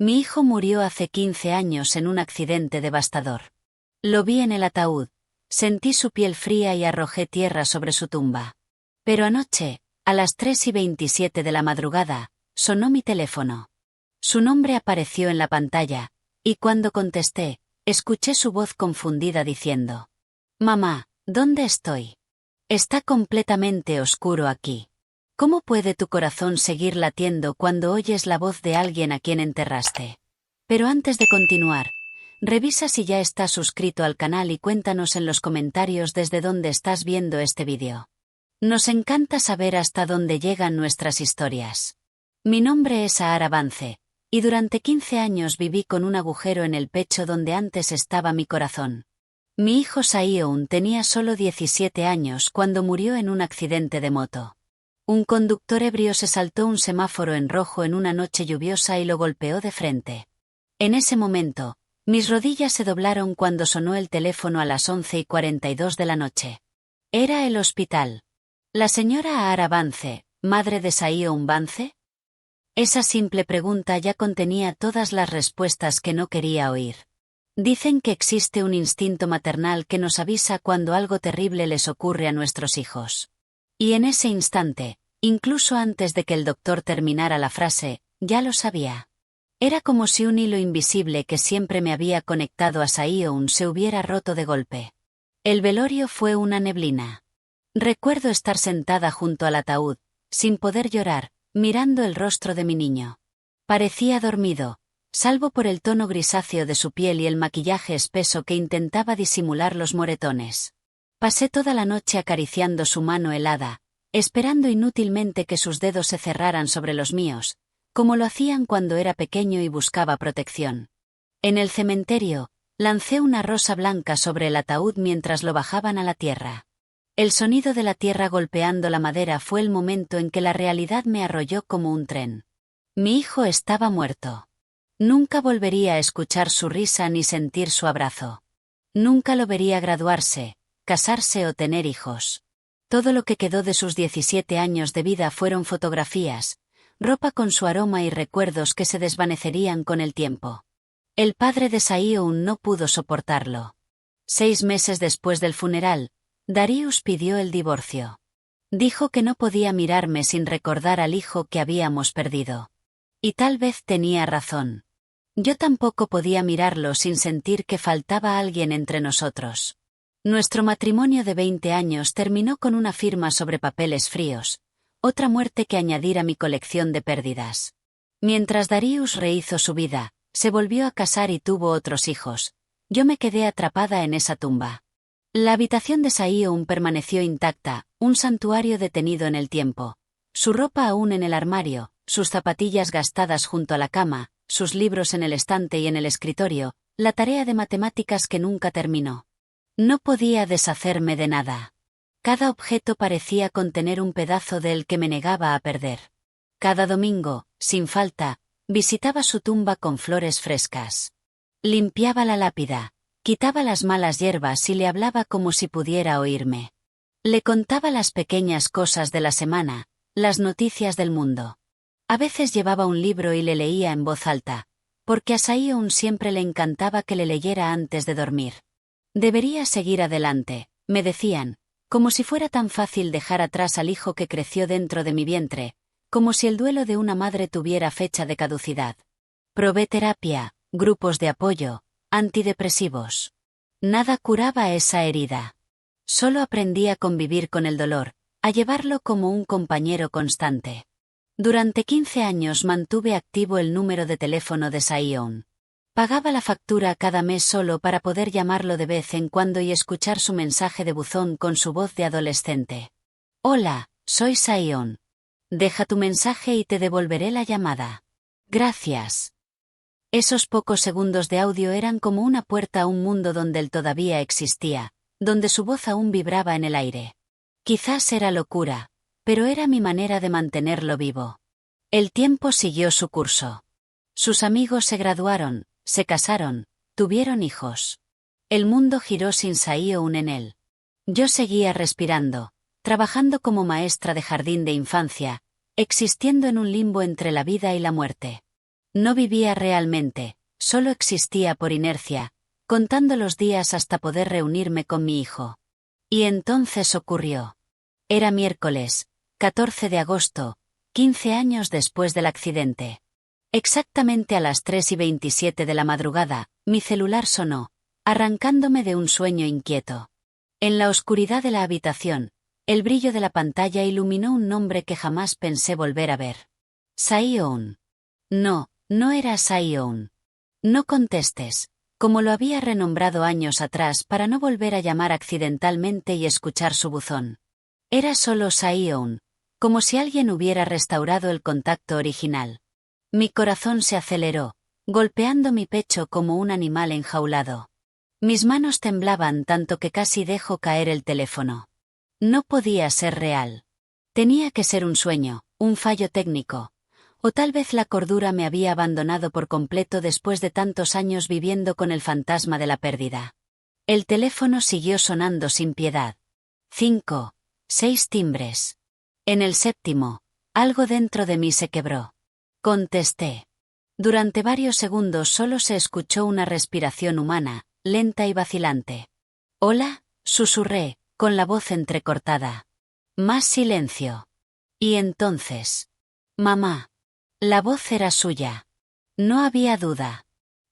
Mi hijo murió hace 15 años en un accidente devastador. Lo vi en el ataúd, sentí su piel fría y arrojé tierra sobre su tumba. Pero anoche, a las 3:27 de la madrugada, sonó mi teléfono. Su nombre apareció en la pantalla, y cuando contesté, escuché su voz confundida diciendo: «Mamá, ¿dónde estoy? Está completamente oscuro aquí. ¿Cómo puede tu corazón seguir latiendo cuando oyes la voz de alguien a quien enterraste?» Pero antes de continuar, revisa si ya estás suscrito al canal y cuéntanos en los comentarios desde dónde estás viendo este vídeo. Nos encanta saber hasta dónde llegan nuestras historias. Mi nombre es Sahara Bance, y durante 15 años viví con un agujero en el pecho donde antes estaba mi corazón. Mi hijo Saioun tenía solo 17 años cuando murió en un accidente de moto. Un conductor ebrio se saltó un semáforo en rojo en una noche lluviosa y lo golpeó de frente. En ese momento, mis rodillas se doblaron cuando sonó el teléfono a las 11:42 de la noche. Era el hospital. ¿La señora Sahara Bance, madre de Saioun Bance? Esa simple pregunta ya contenía todas las respuestas que no quería oír. Dicen que existe un instinto maternal que nos avisa cuando algo terrible les ocurre a nuestros hijos. Y en ese instante, incluso antes de que el doctor terminara la frase, ya lo sabía. Era como si un hilo invisible que siempre me había conectado a Saioun se hubiera roto de golpe. El velorio fue una neblina. Recuerdo estar sentada junto al ataúd, sin poder llorar, mirando el rostro de mi niño. Parecía dormido, salvo por el tono grisáceo de su piel y el maquillaje espeso que intentaba disimular los moretones. Pasé toda la noche acariciando su mano helada, esperando inútilmente que sus dedos se cerraran sobre los míos, como lo hacían cuando era pequeño y buscaba protección. En el cementerio, lancé una rosa blanca sobre el ataúd mientras lo bajaban a la tierra. El sonido de la tierra golpeando la madera fue el momento en que la realidad me arrolló como un tren. Mi hijo estaba muerto. Nunca volvería a escuchar su risa ni sentir su abrazo. Nunca lo vería graduarse, casarse o tener hijos. Todo lo que quedó de sus 17 años de vida fueron fotografías, ropa con su aroma y recuerdos que se desvanecerían con el tiempo. El padre de Saioun no pudo soportarlo. 6 meses después del funeral, Darius pidió el divorcio. Dijo que no podía mirarme sin recordar al hijo que habíamos perdido. Y tal vez tenía razón. Yo tampoco podía mirarlo sin sentir que faltaba alguien entre nosotros. Nuestro matrimonio de 20 años terminó con una firma sobre papeles fríos, otra muerte que añadir a mi colección de pérdidas. Mientras Darius rehizo su vida, se volvió a casar y tuvo otros hijos, yo me quedé atrapada en esa tumba. La habitación de Saioun permaneció intacta, un santuario detenido en el tiempo. Su ropa aún en el armario, sus zapatillas gastadas junto a la cama, sus libros en el estante y en el escritorio, la tarea de matemáticas que nunca terminó. No podía deshacerme de nada. Cada objeto parecía contener un pedazo de él que me negaba a perder. Cada domingo, sin falta, visitaba su tumba con flores frescas. Limpiaba la lápida, quitaba las malas hierbas y le hablaba como si pudiera oírme. Le contaba las pequeñas cosas de la semana, las noticias del mundo. A veces llevaba un libro y le leía en voz alta, porque a Saioun siempre le encantaba que le leyera antes de dormir. Debería seguir adelante, me decían, como si fuera tan fácil dejar atrás al hijo que creció dentro de mi vientre, como si el duelo de una madre tuviera fecha de caducidad. Probé terapia, grupos de apoyo, antidepresivos. Nada curaba esa herida. Solo aprendí a convivir con el dolor, a llevarlo como un compañero constante. Durante 15 años mantuve activo el número de teléfono de Saioun. Pagaba la factura cada mes solo para poder llamarlo de vez en cuando y escuchar su mensaje de buzón con su voz de adolescente. «Hola, soy Saioun. Deja tu mensaje y te devolveré la llamada. Gracias». Esos pocos segundos de audio eran como una puerta a un mundo donde él todavía existía, donde su voz aún vibraba en el aire. Quizás era locura, pero era mi manera de mantenerlo vivo. El tiempo siguió su curso. Sus amigos se graduaron, se casaron, tuvieron hijos. El mundo giró sin Saioun en él. Yo seguía respirando, trabajando como maestra de jardín de infancia, existiendo en un limbo entre la vida y la muerte. No vivía realmente, solo existía por inercia, contando los días hasta poder reunirme con mi hijo. Y entonces ocurrió. Era miércoles, 14 de agosto, 15 años después del accidente. Exactamente a las 3:27 de la madrugada, mi celular sonó, arrancándome de un sueño inquieto. En la oscuridad de la habitación, el brillo de la pantalla iluminó un nombre que jamás pensé volver a ver. Sai-Yoon. No, no era Sai-Yoon. No contestes, como lo había renombrado años atrás para no volver a llamar accidentalmente y escuchar su buzón. Era solo Sai-Yoon, como si alguien hubiera restaurado el contacto original. Mi corazón se aceleró, golpeando mi pecho como un animal enjaulado. Mis manos temblaban tanto que casi dejó caer el teléfono. No podía ser real. Tenía que ser un sueño, un fallo técnico. O tal vez la cordura me había abandonado por completo después de tantos años viviendo con el fantasma de la pérdida. El teléfono siguió sonando sin piedad. 5, 6 timbres. En el séptimo, algo dentro de mí se quebró. Contesté. Durante varios segundos solo se escuchó una respiración humana, lenta y vacilante. «Hola», susurré, con la voz entrecortada. Más silencio. Y entonces. «Mamá». La voz era suya. No había duda.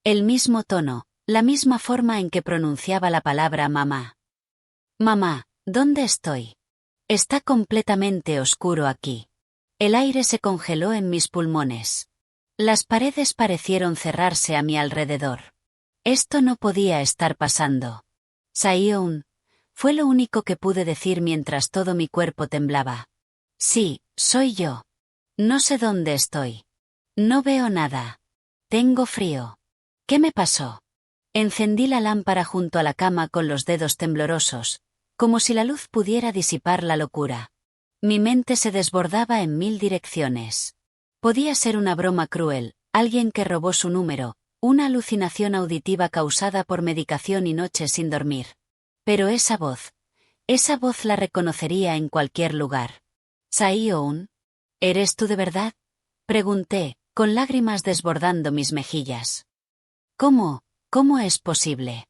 El mismo tono, la misma forma en que pronunciaba la palabra mamá. «Mamá, ¿dónde estoy? Está completamente oscuro aquí». El aire se congeló en mis pulmones. Las paredes parecieron cerrarse a mi alrededor. Esto no podía estar pasando. Sai-Yoon. Fue lo único que pude decir mientras todo mi cuerpo temblaba. Sí, soy yo. No sé dónde estoy. No veo nada. Tengo frío. ¿Qué me pasó? Encendí la lámpara junto a la cama con los dedos temblorosos, como si la luz pudiera disipar la locura. Mi mente se desbordaba en 1000 direcciones. Podía ser una broma cruel, alguien que robó su número, una alucinación auditiva causada por medicación y noches sin dormir. Pero esa voz la reconocería en cualquier lugar. «Sai-Yoon, ¿eres tú de verdad?», pregunté, con lágrimas desbordando mis mejillas. «¿Cómo es posible?».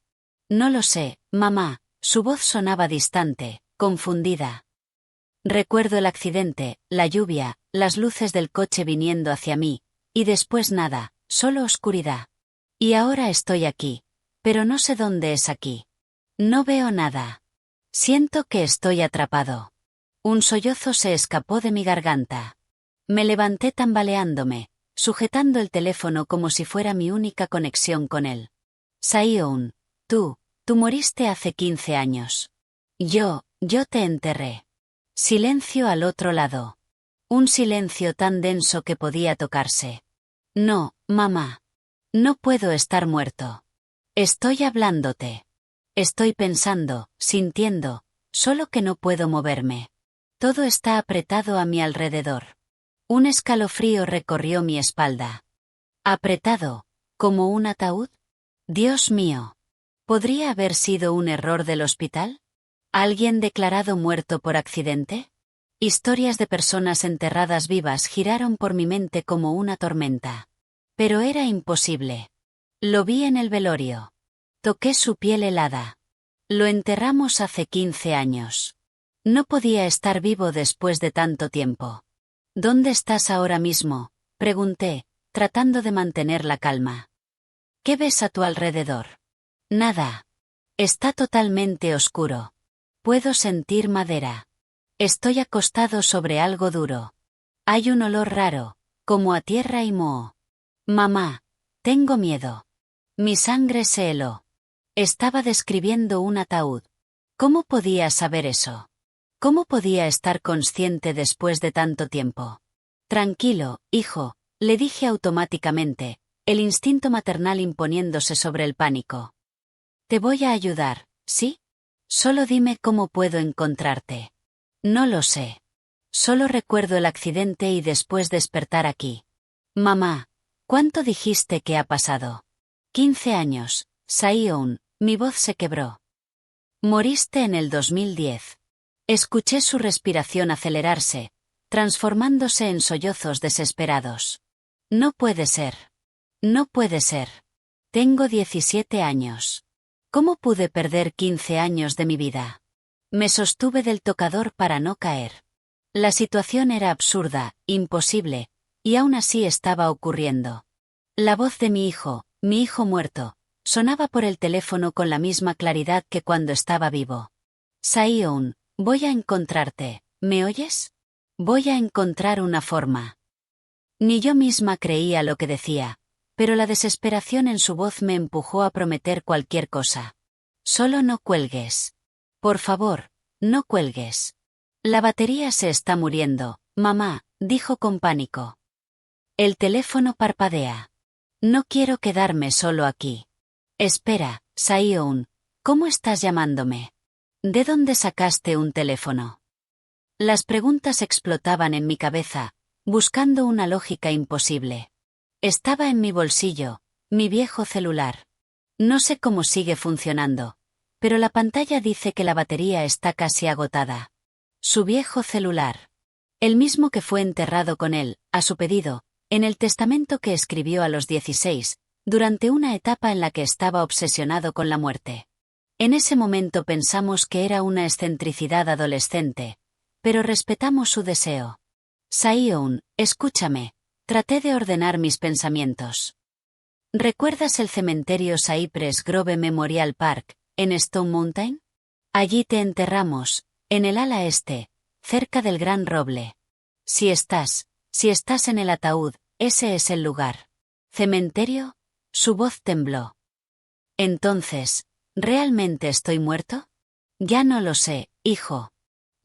«No lo sé, mamá», su voz sonaba distante, confundida. Recuerdo el accidente, la lluvia, las luces del coche viniendo hacia mí, y después nada, solo oscuridad. Y ahora estoy aquí, pero no sé dónde es aquí. No veo nada. Siento que estoy atrapado. Un sollozo se escapó de mi garganta. Me levanté tambaleándome, sujetando el teléfono como si fuera mi única conexión con él. «Sai-Yoon, tú moriste hace 15 años. Yo te enterré». Silencio al otro lado. Un silencio tan denso que podía tocarse. «No, mamá. No puedo estar muerto. Estoy hablándote. Estoy pensando, sintiendo, solo que no puedo moverme. Todo está apretado a mi alrededor». Un escalofrío recorrió mi espalda. ¿Apretado, como un ataúd? Dios mío. ¿Podría haber sido un error del hospital? ¿Alguien declarado muerto por accidente? Historias de personas enterradas vivas giraron por mi mente como una tormenta. Pero era imposible. Lo vi en el velorio. Toqué su piel helada. Lo enterramos hace 15 años. No podía estar vivo después de tanto tiempo. «¿Dónde estás ahora mismo?», pregunté, tratando de mantener la calma. «¿Qué ves a tu alrededor?». «Nada. Está totalmente oscuro. Puedo sentir madera. Estoy acostado sobre algo duro. Hay un olor raro, como a tierra y moho. Mamá, tengo miedo». Mi sangre se heló. Estaba describiendo un ataúd. ¿Cómo podía saber eso? ¿Cómo podía estar consciente después de tanto tiempo? «Tranquilo, hijo», le dije automáticamente, el instinto maternal imponiéndose sobre el pánico. «Te voy a ayudar, ¿sí? Solo dime cómo puedo encontrarte». «No lo sé. Solo recuerdo el accidente y después despertar aquí». «Mamá, ¿cuánto dijiste que ha pasado?». 15 años, Sai-Yoon», mi voz se quebró. «Moriste en el 2010. Escuché su respiración acelerarse, transformándose en sollozos desesperados. «No puede ser». No puede ser. Tengo 17 años. ¿Cómo pude perder 15 años de mi vida? Me sostuve del tocador para no caer. La situación era absurda, imposible, y aún así estaba ocurriendo. La voz de mi hijo muerto, sonaba por el teléfono con la misma claridad que cuando estaba vivo. Saeon, voy a encontrarte, ¿me oyes? Voy a encontrar una forma. Ni yo misma creía lo que decía, pero la desesperación en su voz me empujó a prometer cualquier cosa. Solo no cuelgues. Por favor, no cuelgues. La batería se está muriendo, mamá, dijo con pánico. El teléfono parpadea. No quiero quedarme solo aquí. Espera, Saeon, ¿cómo estás llamándome? ¿De dónde sacaste un teléfono? Las preguntas explotaban en mi cabeza, buscando una lógica imposible. Estaba en mi bolsillo, mi viejo celular. No sé cómo sigue funcionando, pero la pantalla dice que la batería está casi agotada. Su viejo celular. El mismo que fue enterrado con él, a su pedido, en el testamento que escribió a los 16, durante una etapa en la que estaba obsesionado con la muerte. En ese momento pensamos que era una excentricidad adolescente, pero respetamos su deseo. Saeon, escúchame, traté de ordenar mis pensamientos. ¿Recuerdas el cementerio Cypress Grove Memorial Park, en Stone Mountain? Allí te enterramos, en el ala este, cerca del gran roble. Si estás en el ataúd, ese es el lugar. ¿Cementerio? Su voz tembló. Entonces, ¿realmente estoy muerto? Ya no lo sé, hijo.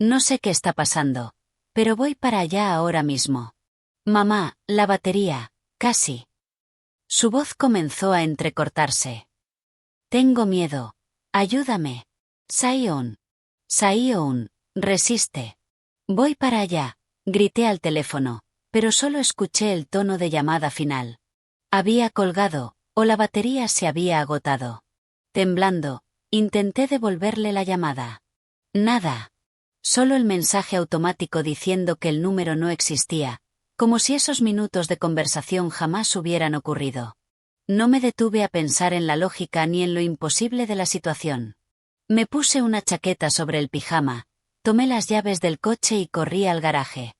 No sé qué está pasando, pero voy para allá ahora mismo. Mamá, la batería, casi. Su voz comenzó a entrecortarse. Tengo miedo. Ayúdame. Saeon. Saeon, resiste. Voy para allá, grité al teléfono, pero solo escuché el tono de llamada final. Había colgado, o la batería se había agotado. Temblando, intenté devolverle la llamada. Nada. Solo el mensaje automático diciendo que el número no existía, como si esos minutos de conversación jamás hubieran ocurrido. No me detuve a pensar en la lógica ni en lo imposible de la situación. Me puse una chaqueta sobre el pijama, tomé las llaves del coche y corrí al garaje.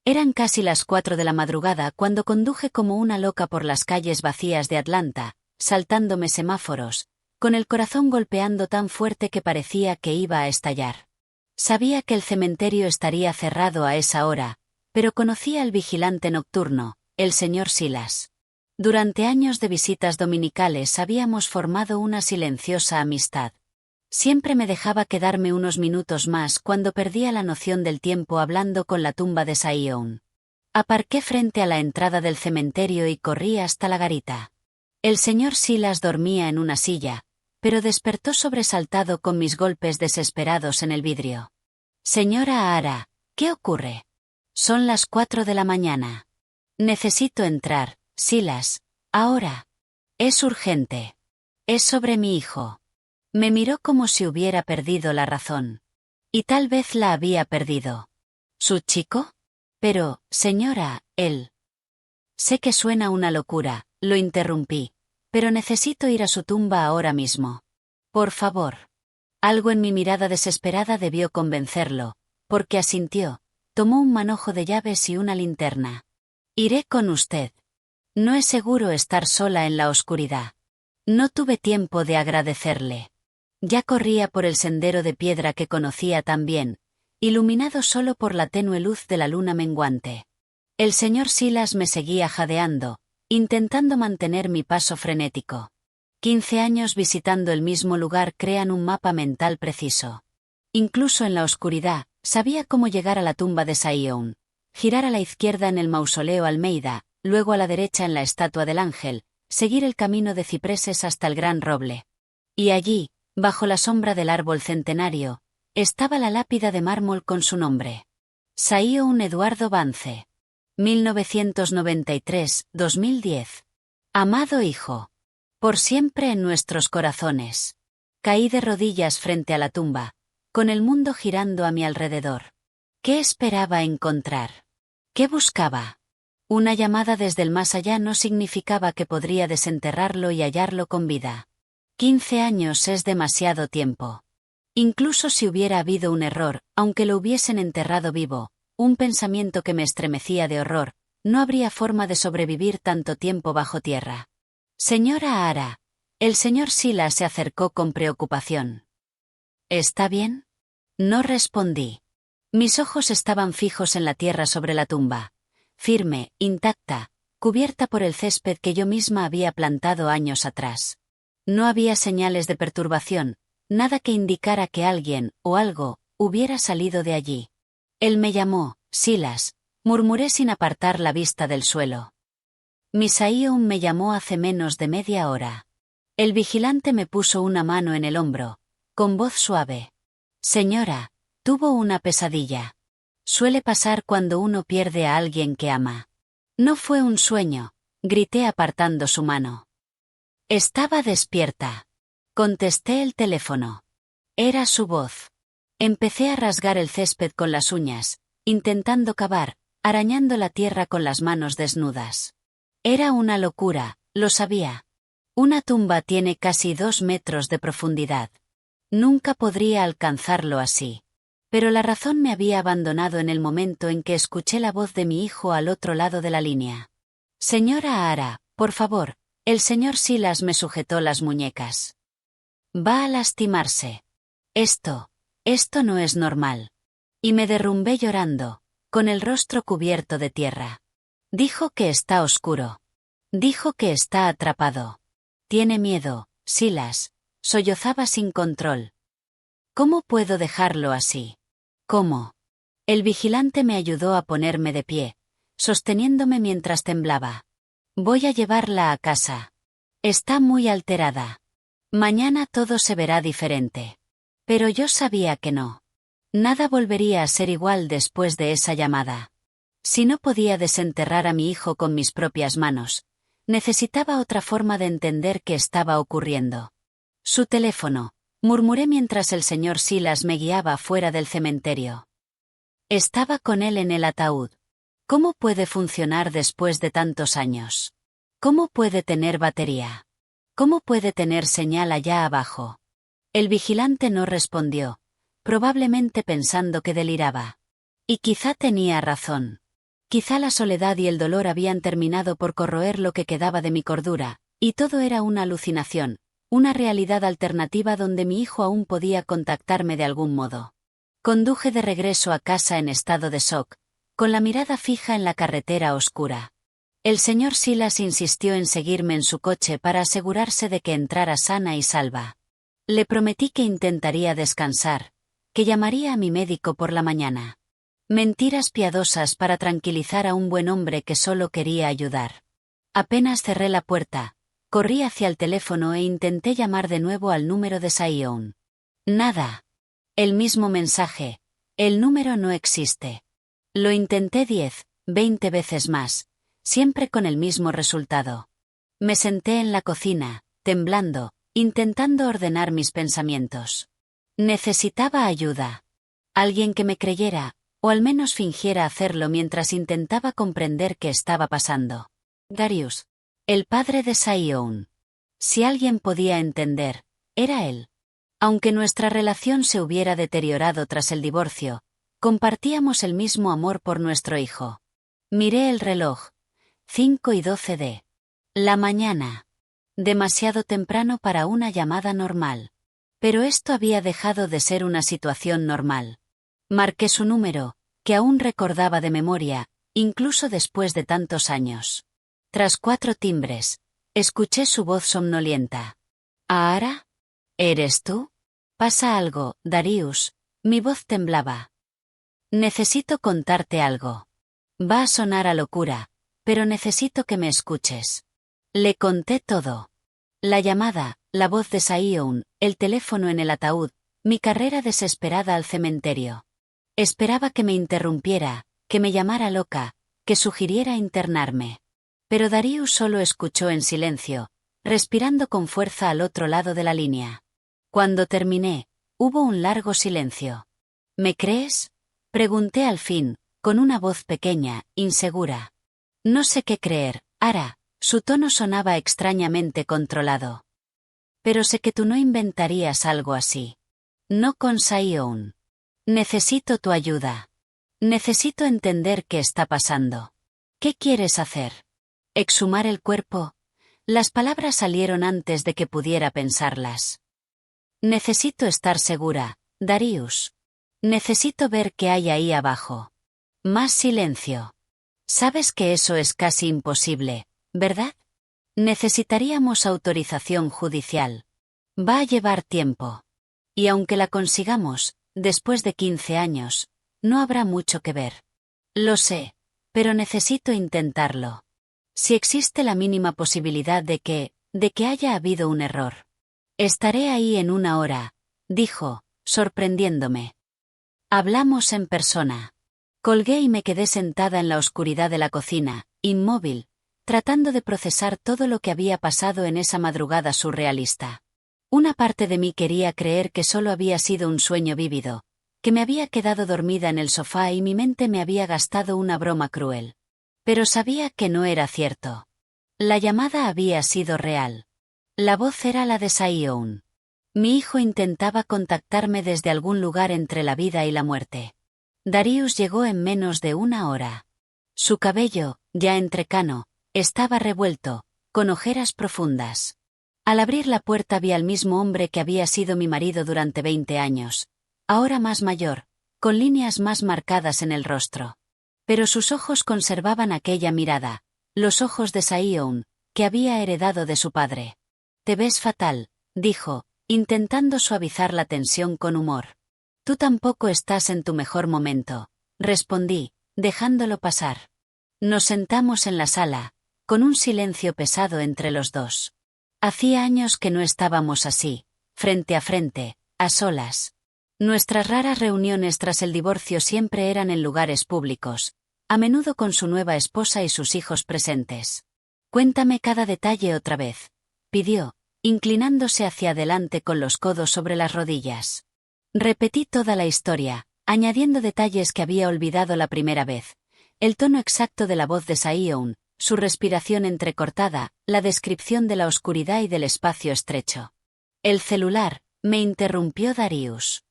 Eran casi las 4 de la madrugada cuando conduje como una loca por las calles vacías de Atlanta, saltándome semáforos, con el corazón golpeando tan fuerte que parecía que iba a estallar. Sabía que el cementerio estaría cerrado a esa hora, pero conocía al vigilante nocturno, el señor Silas. Durante años de visitas dominicales habíamos formado una silenciosa amistad. Siempre me dejaba quedarme unos minutos más cuando perdía la noción del tiempo hablando con la tumba de Saeon. Aparqué frente a la entrada del cementerio y corrí hasta la garita. El señor Silas dormía en una silla, pero despertó sobresaltado con mis golpes desesperados en el vidrio. Señora Ara, ¿qué ocurre? Son las 4 de la mañana. Necesito entrar, Silas, ahora. Es urgente. Es sobre mi hijo. Me miró como si hubiera perdido la razón. Y tal vez la había perdido. ¿Su chico? Pero, señora, él. Sé que suena una locura, lo interrumpí, pero necesito ir a su tumba ahora mismo. Por favor. Algo en mi mirada desesperada debió convencerlo, porque asintió, tomó un manojo de llaves y una linterna. Iré con usted. No es seguro estar sola en la oscuridad. No tuve tiempo de agradecerle. Ya corría por el sendero de piedra que conocía tan bien, iluminado solo por la tenue luz de la luna menguante. El señor Silas me seguía jadeando, intentando mantener mi paso frenético. 15 años visitando el mismo lugar crean un mapa mental preciso. Incluso en la oscuridad, sabía cómo llegar a la tumba de Saeon, girar a la izquierda en el mausoleo Almeida, luego a la derecha en la estatua del ángel, seguir el camino de cipreses hasta el gran roble. Y allí, bajo la sombra del árbol centenario, estaba la lápida de mármol con su nombre. Saeon Eduardo Vance. 1993-2010. Amado hijo. Por siempre en nuestros corazones. Caí de rodillas frente a la tumba, con el mundo girando a mi alrededor. ¿Qué esperaba encontrar? ¿Qué buscaba? Una llamada desde el más allá no significaba que podría desenterrarlo y hallarlo con vida. 15 años es demasiado tiempo. Incluso si hubiera habido un error, aunque lo hubiesen enterrado vivo, un pensamiento que me estremecía de horror, no habría forma de sobrevivir tanto tiempo bajo tierra. Señora Ara. El señor Silas se acercó con preocupación. ¿Está bien? No respondí. Mis ojos estaban fijos en la tierra sobre la tumba. Firme, intacta, cubierta por el césped que yo misma había plantado años atrás. No había señales de perturbación, nada que indicara que alguien, o algo, hubiera salido de allí. Él me llamó, Silas, murmuré sin apartar la vista del suelo. Miss Ion me llamó hace menos de media hora. El vigilante me puso una mano en el hombro, con voz suave. Señora, tuvo una pesadilla. Suele pasar cuando uno pierde a alguien que ama. No fue un sueño, grité apartando su mano. Estaba despierta. Contesté el teléfono. Era su voz. Empecé a rasgar el césped con las uñas, intentando cavar, arañando la tierra con las manos desnudas. Era una locura, lo sabía. Una tumba tiene casi 2 metros de profundidad. Nunca podría alcanzarlo así. Pero la razón me había abandonado en el momento en que escuché la voz de mi hijo al otro lado de la línea. Señora Ara, por favor, el señor Silas me sujetó las muñecas. Va a lastimarse. Esto no es normal. Y me derrumbé llorando, con el rostro cubierto de tierra. Dijo que está oscuro. Dijo que está atrapado. Tiene miedo, Silas, sollozaba sin control. ¿Cómo puedo dejarlo así? ¿Cómo? El vigilante me ayudó a ponerme de pie, sosteniéndome mientras temblaba. Voy a llevarla a casa. Está muy alterada. Mañana todo se verá diferente. Pero yo sabía que no. Nada volvería a ser igual después de esa llamada. Si no podía desenterrar a mi hijo con mis propias manos, necesitaba otra forma de entender qué estaba ocurriendo. Su teléfono, murmuré mientras el señor Silas me guiaba fuera del cementerio. Estaba con él en el ataúd. ¿Cómo puede funcionar después de tantos años? ¿Cómo puede tener batería? ¿Cómo puede tener señal allá abajo? El vigilante no respondió, probablemente pensando que deliraba. Y quizá tenía razón. Quizá la soledad y el dolor habían terminado por corroer lo que quedaba de mi cordura, y todo era una alucinación, una realidad alternativa donde mi hijo aún podía contactarme de algún modo. Conduje de regreso a casa en estado de shock, con la mirada fija en la carretera oscura. El señor Silas insistió en seguirme en su coche para asegurarse de que entrara sana y salva. Le prometí que intentaría descansar, que llamaría a mi médico por la mañana. Mentiras piadosas para tranquilizar a un buen hombre que solo quería ayudar. Apenas cerré la puerta, corrí hacia el teléfono e intenté llamar de nuevo al número de Sion. Nada. El mismo mensaje. El número no existe. Lo intenté 10, 20 veces más, siempre con el mismo resultado. Me senté en la cocina, temblando, intentando ordenar mis pensamientos. Necesitaba ayuda. Alguien que me creyera, o al menos fingiera hacerlo mientras intentaba comprender qué estaba pasando. Darius. El padre de Sion. Si alguien podía entender, era él. Aunque nuestra relación se hubiera deteriorado tras el divorcio, compartíamos el mismo amor por nuestro hijo. Miré el reloj. 5:12 de la mañana. Demasiado temprano para una llamada normal. Pero esto había dejado de ser una situación normal. Marqué su número, que aún recordaba de memoria, incluso después de tantos años. Tras 4 timbres, escuché su voz somnolienta. ¿Ahara? ¿Eres tú? Pasa algo, Darius. Mi voz temblaba. Necesito contarte algo. Va a sonar a locura, pero necesito que me escuches. Le conté todo. La llamada, la voz de Sion, el teléfono en el ataúd, mi carrera desesperada al cementerio. Esperaba que me interrumpiera, que me llamara loca, que sugiriera internarme. Pero Darius solo escuchó en silencio, respirando con fuerza al otro lado de la línea. Cuando terminé, hubo un largo silencio. ¿Me crees? Pregunté al fin, con una voz pequeña, insegura. No sé qué creer, Ara. Su tono sonaba extrañamente controlado. Pero sé que tú no inventarías algo así. No con Sion. Necesito tu ayuda. Necesito entender qué está pasando. ¿Qué quieres hacer? ¿Exhumar el cuerpo? Las palabras salieron antes de que pudiera pensarlas. Necesito estar segura, Darius. Necesito ver qué hay ahí abajo. Más silencio. Sabes que eso es casi imposible, ¿verdad? Necesitaríamos autorización judicial. Va a llevar tiempo. Y aunque la consigamos, después de 15 años, no habrá mucho que ver. Lo sé, pero necesito intentarlo. Si existe la mínima posibilidad de que haya habido un error. Estaré ahí en 1 hora, dijo, sorprendiéndome. Hablamos en persona. Colgué y me quedé sentada en la oscuridad de la cocina, inmóvil, tratando de procesar todo lo que había pasado en esa madrugada surrealista. Una parte de mí quería creer que solo había sido un sueño vívido, que me había quedado dormida en el sofá y mi mente me había gastado una broma cruel. Pero sabía que no era cierto. La llamada había sido real. La voz era la de Sion. Mi hijo intentaba contactarme desde algún lugar entre la vida y la muerte. Darius llegó en menos de 1 hora. Su cabello, ya entrecano, estaba revuelto, con ojeras profundas. Al abrir la puerta vi al mismo hombre que había sido mi marido durante 20 años, ahora más mayor, con líneas más marcadas en el rostro. Pero sus ojos conservaban aquella mirada, los ojos de Sion, que había heredado de su padre. Te ves fatal, dijo, intentando suavizar la tensión con humor. Tú tampoco estás en tu mejor momento, respondí, dejándolo pasar. Nos sentamos en la sala, con un silencio pesado entre los dos. Hacía años que no estábamos así, frente a frente, a solas. Nuestras raras reuniones tras el divorcio siempre eran en lugares públicos, a menudo con su nueva esposa y sus hijos presentes. Cuéntame cada detalle otra vez, pidió, inclinándose hacia adelante con los codos sobre las rodillas. Repetí toda la historia, añadiendo detalles que había olvidado la primera vez. El tono exacto de la voz de Sion, su respiración entrecortada, la descripción de la oscuridad y del espacio estrecho. El celular, me interrumpió Darius.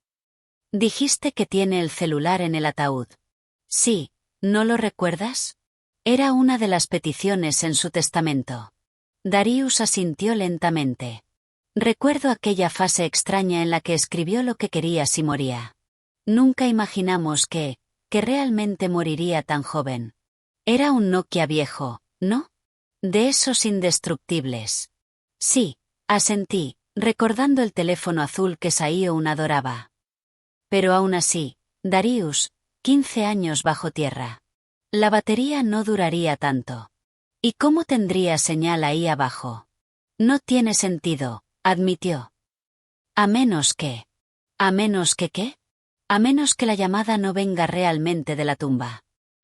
Dijiste que tiene el celular en el ataúd. Sí, ¿no lo recuerdas? Era una de las peticiones en su testamento. Darius asintió lentamente. Recuerdo aquella fase extraña en la que escribió lo que quería si moría. Nunca imaginamos que realmente moriría tan joven. Era un Nokia viejo, ¿no? De esos indestructibles. Sí, asentí, recordando el teléfono azul que Sion adoraba. Pero aún así, Darius, 15 años bajo tierra. La batería no duraría tanto. ¿Y cómo tendría señal ahí abajo? No tiene sentido, admitió. A menos que... ¿A menos que qué? A menos que la llamada no venga realmente de la tumba.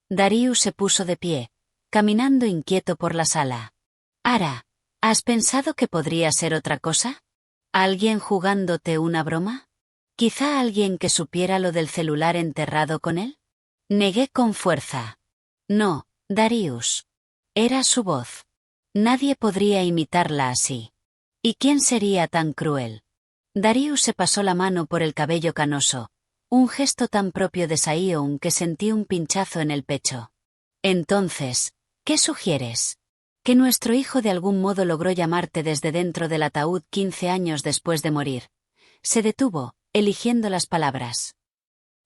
Darius se puso de pie, caminando inquieto por la sala. Ara, ¿has pensado que podría ser otra cosa? ¿Alguien jugándote una broma? ¿Quizá alguien que supiera lo del celular enterrado con él? Negué con fuerza. No, Darius. Era su voz. Nadie podría imitarla así. ¿Y quién sería tan cruel? Darius se pasó la mano por el cabello canoso, un gesto tan propio de Sion que sentí un pinchazo en el pecho. Entonces, ¿qué sugieres? Que nuestro hijo de algún modo logró llamarte desde dentro del ataúd 15 años después de morir. Se detuvo, eligiendo las palabras.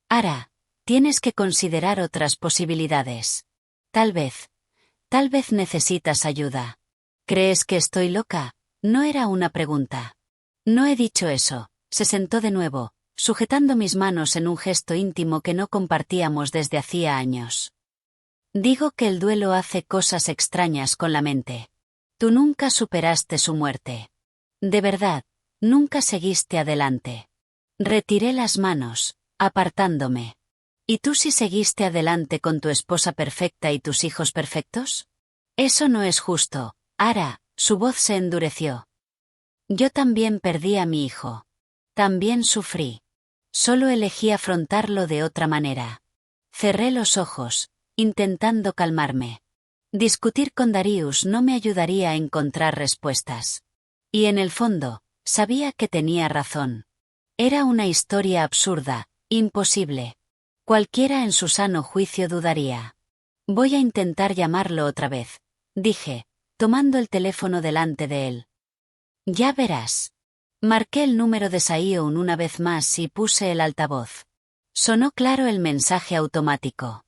Ara, tienes que considerar otras posibilidades. Tal vez necesitas ayuda. ¿Crees que estoy loca? No era una pregunta. No he dicho eso. Se sentó de nuevo, sujetando mis manos en un gesto íntimo que no compartíamos desde hacía años. Digo que el duelo hace cosas extrañas con la mente. Tú nunca superaste su muerte. De verdad, nunca seguiste adelante. Retiré las manos, apartándome. ¿Y tú sí seguiste adelante con tu esposa perfecta y tus hijos perfectos? Eso no es justo, Ara, su voz se endureció. Yo también perdí a mi hijo. También sufrí. Solo elegí afrontarlo de otra manera. Cerré los ojos, intentando calmarme. Discutir con Darius no me ayudaría a encontrar respuestas. Y en el fondo, sabía que tenía razón. Era una historia absurda, imposible. Cualquiera en su sano juicio dudaría. Voy a intentar llamarlo otra vez, dije, tomando el teléfono delante de él. Ya verás. Marqué el número de Saeon una vez más y puse el altavoz. Sonó claro el mensaje automático.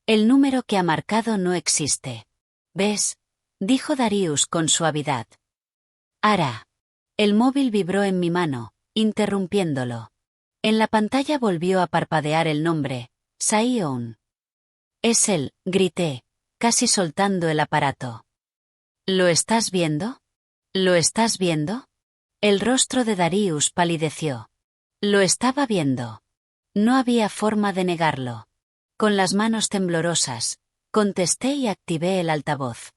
El número que ha marcado no existe. ¿Ves? Dijo Darius con suavidad. Ara. El móvil vibró en mi mano, interrumpiéndolo. En la pantalla volvió a parpadear el nombre, Saeon. Es él, grité, casi soltando el aparato. ¿Lo estás viendo? ¿Lo estás viendo? El rostro de Darius palideció. Lo estaba viendo. No había forma de negarlo. Con las manos temblorosas, contesté y activé el altavoz.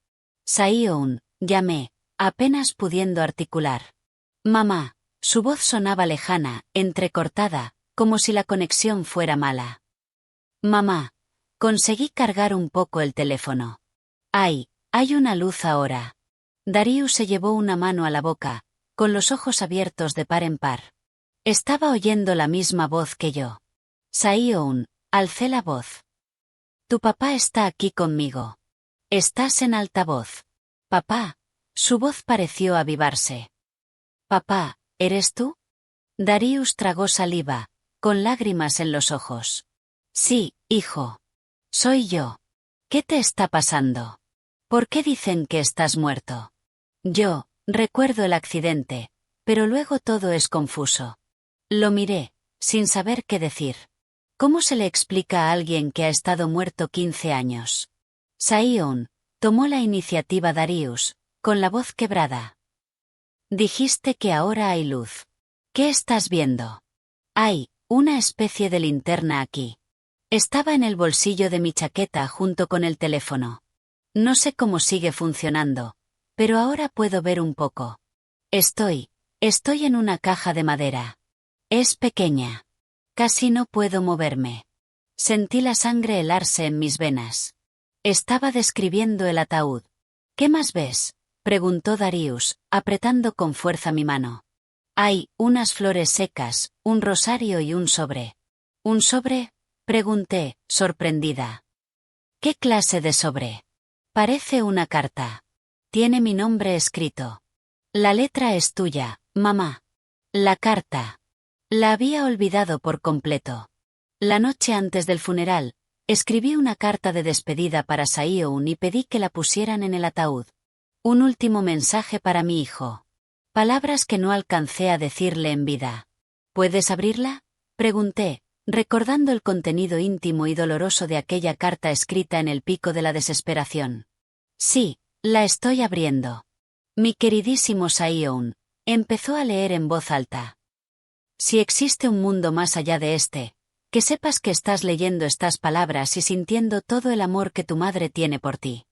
Saeon, llamé, apenas pudiendo articular. Mamá. Su voz sonaba lejana, entrecortada, como si la conexión fuera mala. Mamá. Conseguí cargar un poco el teléfono. Ay, hay una luz ahora. Darius se llevó una mano a la boca, con los ojos abiertos de par en par. Estaba oyendo la misma voz que yo. Saeon, alcé la voz. Tu papá está aquí conmigo. Estás en altavoz. Papá. Su voz pareció avivarse. Papá, ¿eres tú? Darius tragó saliva, con lágrimas en los ojos. Sí, hijo. Soy yo. ¿Qué te está pasando? ¿Por qué dicen que estás muerto? Yo, recuerdo el accidente, pero luego todo es confuso. Lo miré, sin saber qué decir. ¿Cómo se le explica a alguien que ha estado muerto 15 años? Saeon, tomó la iniciativa Darius, con la voz quebrada. Dijiste que ahora hay luz. ¿Qué estás viendo? Hay una especie de linterna aquí. Estaba en el bolsillo de mi chaqueta junto con el teléfono. No sé cómo sigue funcionando, pero ahora puedo ver un poco. Estoy en una caja de madera. Es pequeña. Casi no puedo moverme. Sentí la sangre helarse en mis venas. Estaba describiendo el ataúd. ¿Qué más ves? Preguntó Darius, apretando con fuerza mi mano. Hay unas flores secas, un rosario y un sobre. ¿Un sobre? Pregunté, sorprendida. ¿Qué clase de sobre? Parece una carta. Tiene mi nombre escrito. La letra es tuya, mamá. La carta. La había olvidado por completo. La noche antes del funeral, escribí una carta de despedida para Saeon y pedí que la pusieran en el ataúd. Un último mensaje para mi hijo. Palabras que no alcancé a decirle en vida. ¿Puedes abrirla? Pregunté, recordando el contenido íntimo y doloroso de aquella carta escrita en el pico de la desesperación. Sí, la estoy abriendo. Mi queridísimo Saeon, empezó a leer en voz alta. Si existe un mundo más allá de este, que sepas que estás leyendo estas palabras y sintiendo todo el amor que tu madre tiene por ti.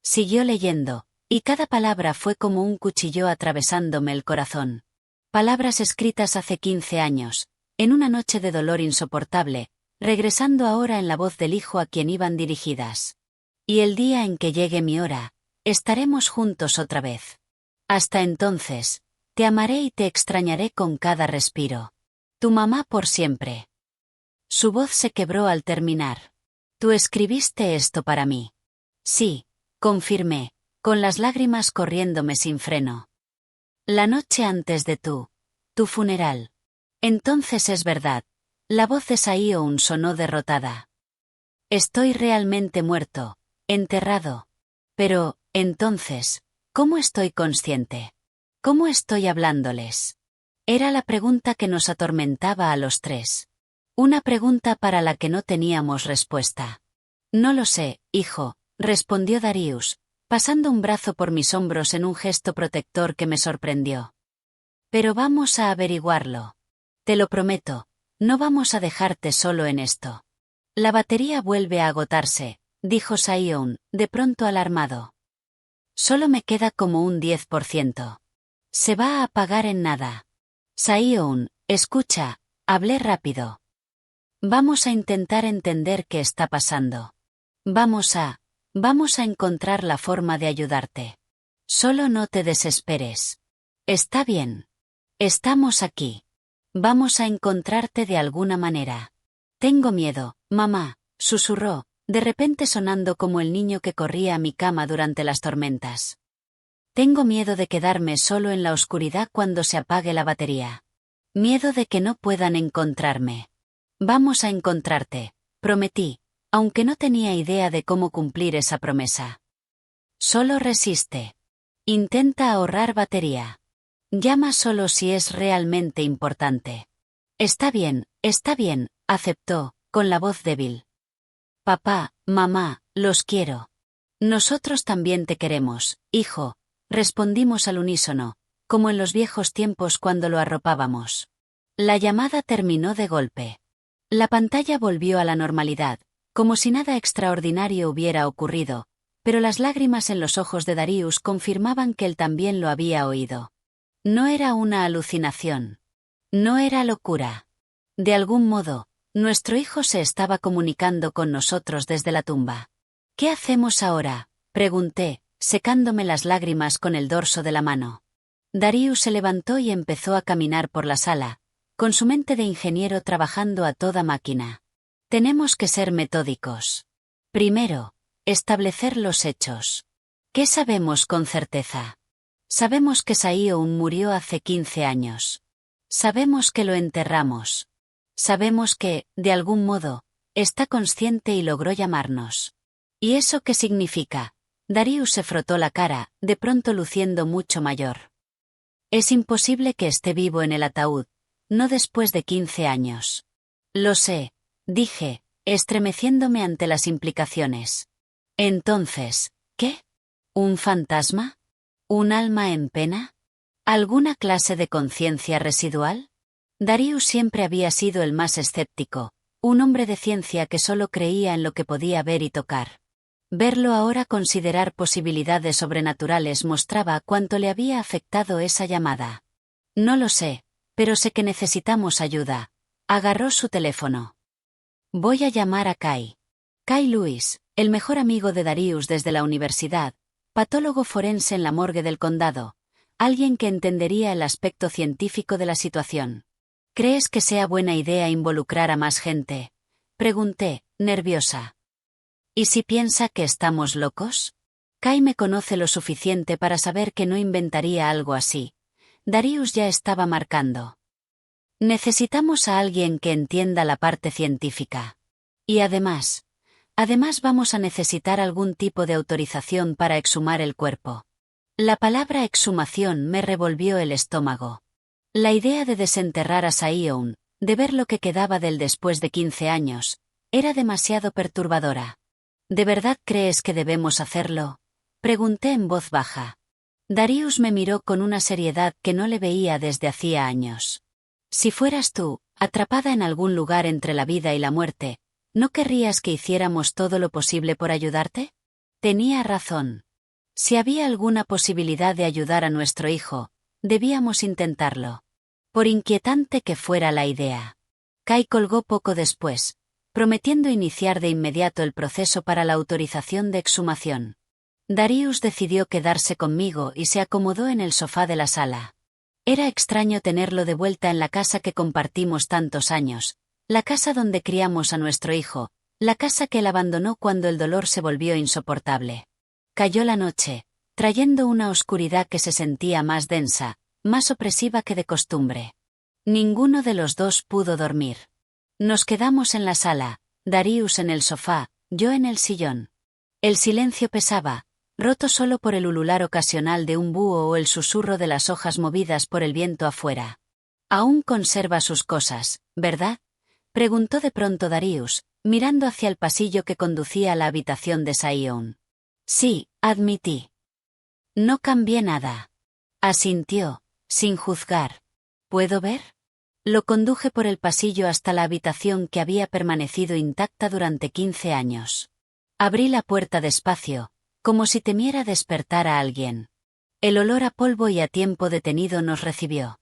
Siguió leyendo, y cada palabra fue como un cuchillo atravesándome el corazón. Palabras escritas hace 15 años, en una noche de dolor insoportable, regresando ahora en la voz del hijo a quien iban dirigidas. Y el día en que llegue mi hora, estaremos juntos otra vez. Hasta entonces, te amaré y te extrañaré con cada respiro. Tu mamá por siempre. Su voz se quebró al terminar. Tú escribiste esto para mí. Sí, confirmé, con las lágrimas corriéndome sin freno. La noche antes de tu funeral. Entonces es verdad. La voz de Saeon sonó derrotada. Estoy realmente muerto, enterrado. Pero, entonces, ¿cómo estoy consciente? ¿Cómo estoy hablándoles? Era la pregunta que nos atormentaba a los tres. Una pregunta para la que no teníamos respuesta. No lo sé, hijo, respondió Darius, pasando un brazo por mis hombros en un gesto protector que me sorprendió. Pero vamos a averiguarlo. Te lo prometo, no vamos a dejarte solo en esto. La batería vuelve a agotarse, dijo Saeon, de pronto alarmado. Solo me queda como un 10%. Se va a apagar en nada. Saeon, escucha, hablé rápido. Vamos a intentar entender qué está pasando. Vamos a Vamos a encontrar la forma de ayudarte. Solo no te desesperes. Está bien. Estamos aquí. Vamos a encontrarte de alguna manera. Tengo miedo, mamá, susurró, de repente sonando como el niño que corría a mi cama durante las tormentas. Tengo miedo de quedarme solo en la oscuridad cuando se apague la batería. Miedo de que no puedan encontrarme. Vamos a encontrarte, prometí, aunque no tenía idea de cómo cumplir esa promesa. Solo resiste. Intenta ahorrar batería. Llama solo si es realmente importante. Está bien, aceptó, con la voz débil. Papá, mamá, los quiero. Nosotros también te queremos, hijo, respondimos al unísono, como en los viejos tiempos cuando lo arropábamos. La llamada terminó de golpe. La pantalla volvió a la normalidad, como si nada extraordinario hubiera ocurrido, pero las lágrimas en los ojos de Darius confirmaban que él también lo había oído. No era una alucinación. No era locura. De algún modo, nuestro hijo se estaba comunicando con nosotros desde la tumba. ¿Qué hacemos ahora?, pregunté, secándome las lágrimas con el dorso de la mano. Darius se levantó y empezó a caminar por la sala, con su mente de ingeniero trabajando a toda máquina. Tenemos que ser metódicos. Primero, establecer los hechos. ¿Qué sabemos con certeza? Sabemos que Sion murió hace 15 años. Sabemos que lo enterramos. Sabemos que, de algún modo, está consciente y logró llamarnos. ¿Y eso qué significa? Darius se frotó la cara, de pronto luciendo mucho mayor. Es imposible que esté vivo en el ataúd, no después de 15 años. Lo sé, dije, estremeciéndome ante las implicaciones. Entonces, ¿qué? ¿Un fantasma? ¿Un alma en pena? ¿Alguna clase de conciencia residual? Darius siempre había sido el más escéptico, un hombre de ciencia que solo creía en lo que podía ver y tocar. Verlo ahora considerar posibilidades sobrenaturales mostraba cuánto le había afectado esa llamada. No lo sé, pero sé que necesitamos ayuda. Agarró su teléfono. Voy a llamar a Kai. Kai Lewis, el mejor amigo de Darius desde la universidad, patólogo forense en la morgue del condado, alguien que entendería el aspecto científico de la situación. ¿Crees que sea buena idea involucrar a más gente?, pregunté, nerviosa. ¿Y si piensa que estamos locos? Kai me conoce lo suficiente para saber que no inventaría algo así. Darius ya estaba marcando. Necesitamos a alguien que entienda la parte científica. Y además vamos a necesitar algún tipo de autorización para exhumar el cuerpo. La palabra exhumación me revolvió el estómago. La idea de desenterrar a Sion, de ver lo que quedaba de él después de 15 años, era demasiado perturbadora. ¿De verdad crees que debemos hacerlo?, pregunté en voz baja. Darius me miró con una seriedad que no le veía desde hacía años. Si fueras tú, atrapada en algún lugar entre la vida y la muerte, ¿no querrías que hiciéramos todo lo posible por ayudarte? Tenía razón. Si había alguna posibilidad de ayudar a nuestro hijo, debíamos intentarlo. Por inquietante que fuera la idea. Kai colgó poco después, prometiendo iniciar de inmediato el proceso para la autorización de exhumación. Darius decidió quedarse conmigo y se acomodó en el sofá de la sala. Era extraño tenerlo de vuelta en la casa que compartimos tantos años, la casa donde criamos a nuestro hijo, la casa que él abandonó cuando el dolor se volvió insoportable. Cayó la noche, trayendo una oscuridad que se sentía más densa, más opresiva que de costumbre. Ninguno de los dos pudo dormir. Nos quedamos en la sala, Darius en el sofá, yo en el sillón. El silencio pesaba, roto solo por el ulular ocasional de un búho o el susurro de las hojas movidas por el viento afuera. Aún conserva sus cosas, ¿verdad?, preguntó de pronto Darius, mirando hacia el pasillo que conducía a la habitación de Sion. Sí, admití. No cambié nada. Asintió, sin juzgar. ¿Puedo ver? Lo conduje por el pasillo hasta la habitación que había permanecido intacta durante 15 años. Abrí la puerta despacio, como si temiera despertar a alguien. El olor a polvo y a tiempo detenido nos recibió.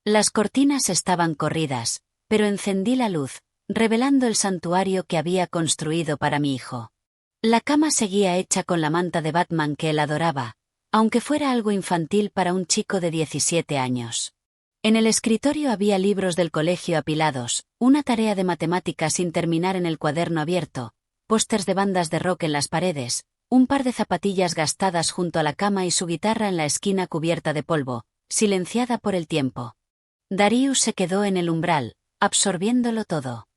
Las cortinas estaban corridas, pero encendí la luz, revelando el santuario que había construido para mi hijo. La cama seguía hecha con la manta de Batman que él adoraba, aunque fuera algo infantil para un chico de 17 años. En el escritorio había libros del colegio apilados, una tarea de matemáticas sin terminar en el cuaderno abierto, pósters de bandas de rock en las paredes, un par de zapatillas gastadas junto a la cama y su guitarra en la esquina cubierta de polvo, silenciada por el tiempo. Darius se quedó en el umbral, absorbiéndolo todo.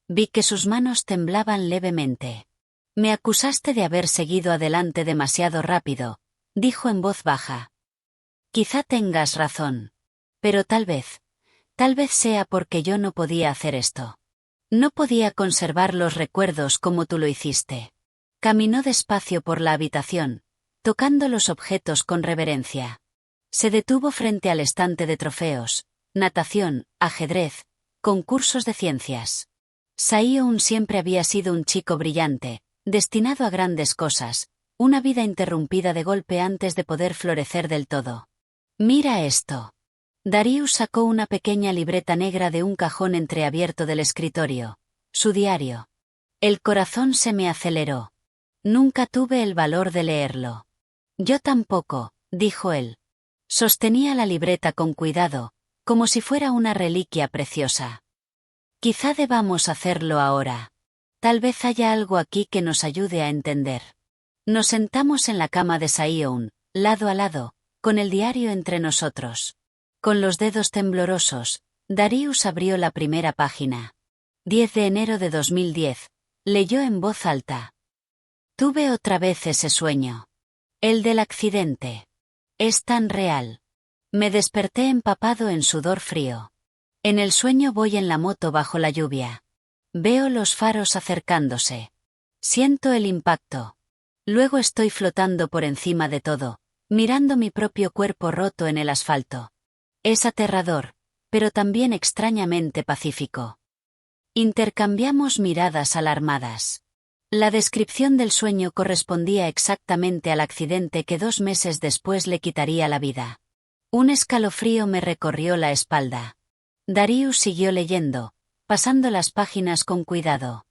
Vi que sus manos temblaban levemente. Me acusaste de haber seguido adelante demasiado rápido, dijo en voz baja. Quizá tengas razón. Pero tal vez sea porque yo no podía hacer esto. No podía conservar los recuerdos como tú lo hiciste. Caminó despacio por la habitación, tocando los objetos con reverencia. Se detuvo frente al estante de trofeos, natación, ajedrez, concursos de ciencias. Saiyun siempre había sido un chico brillante, destinado a grandes cosas, una vida interrumpida de golpe antes de poder florecer del todo. Mira esto. Darius sacó una pequeña libreta negra de un cajón entreabierto del escritorio. Su diario. El corazón se me aceleró. Nunca tuve el valor de leerlo. Yo tampoco, dijo él. Sostenía la libreta con cuidado, como si fuera una reliquia preciosa. Quizá debamos hacerlo ahora. Tal vez haya algo aquí que nos ayude a entender. Nos sentamos en la cama de Saiyun, lado a lado, con el diario entre nosotros. Con los dedos temblorosos, Darius abrió la primera página. 10 de enero de 2010. Leyó en voz alta. Tuve otra vez ese sueño. El del accidente. Es tan real. Me desperté empapado en sudor frío. En el sueño voy en la moto bajo la lluvia. Veo los faros acercándose. Siento el impacto. Luego estoy flotando por encima de todo, mirando mi propio cuerpo roto en el asfalto. Es aterrador, pero también extrañamente pacífico. Intercambiamos miradas alarmadas. La descripción del sueño correspondía exactamente al accidente que 2 meses después le quitaría la vida. Un escalofrío me recorrió la espalda. Darius siguió leyendo, pasando las páginas con cuidado.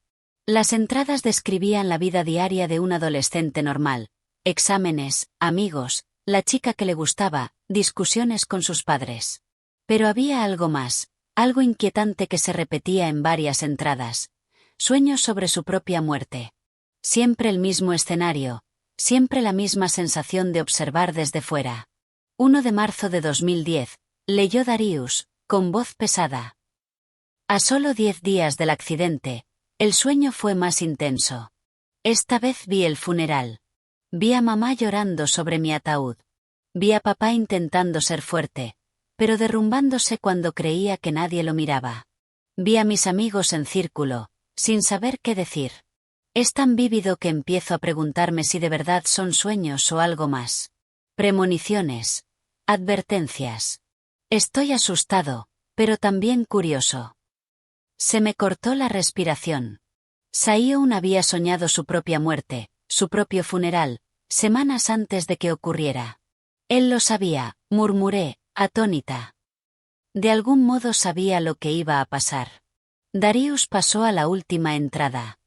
Las entradas describían la vida diaria de un adolescente normal: exámenes, amigos, la chica que le gustaba, discusiones con sus padres. Pero había algo más, algo inquietante que se repetía en varias entradas: sueños sobre su propia muerte. Siempre el mismo escenario, siempre la misma sensación de observar desde fuera. 1 de marzo de 2010, leyó Darius, con voz pesada. A solo 10 días del accidente, el sueño fue más intenso. Esta vez vi el funeral. Vi a mamá llorando sobre mi ataúd. Vi a papá intentando ser fuerte, pero derrumbándose cuando creía que nadie lo miraba. Vi a mis amigos en círculo, sin saber qué decir. Es tan vívido que empiezo a preguntarme si de verdad son sueños o algo más. Premoniciones. Advertencias. Estoy asustado, pero también curioso. Se me cortó la respiración. Saiyun había soñado su propia muerte, su propio funeral, semanas antes de que ocurriera. Él lo sabía, murmuré, atónita. De algún modo sabía lo que iba a pasar. Darius pasó a la última entrada.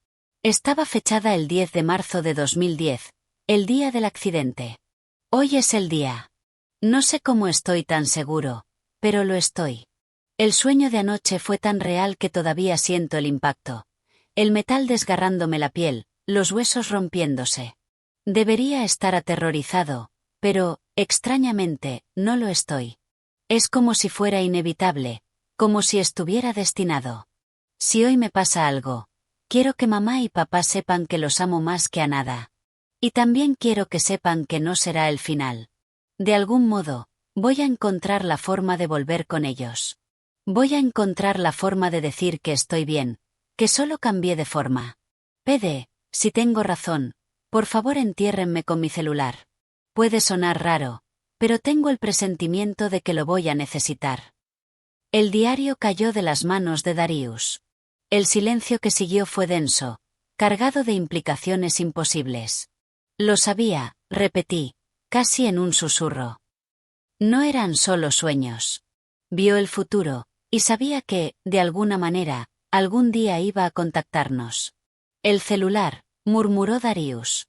Estaba fechada el 10 de marzo de 2010, el día del accidente. Hoy es el día. No sé cómo estoy tan seguro, pero lo estoy. El sueño de anoche fue tan real que todavía siento el impacto. El metal desgarrándome la piel, los huesos rompiéndose. Debería estar aterrorizado, pero, extrañamente, no lo estoy. Es como si fuera inevitable, como si estuviera destinado. Si hoy me pasa algo, quiero que mamá y papá sepan que los amo más que a nada. Y también quiero que sepan que no será el final. De algún modo, voy a encontrar la forma de volver con ellos. Voy a encontrar la forma de decir que estoy bien, que solo cambié de forma. Si tengo razón, por favor entiérrenme con mi celular. Puede sonar raro, pero tengo el presentimiento de que lo voy a necesitar. El diario cayó de las manos de Darius. El silencio que siguió fue denso, cargado de implicaciones imposibles. Lo sabía, repetí, casi en un susurro. No eran solo sueños. Vio el futuro, y sabía que, de alguna manera, algún día iba a contactarnos. El celular, murmuró Darius.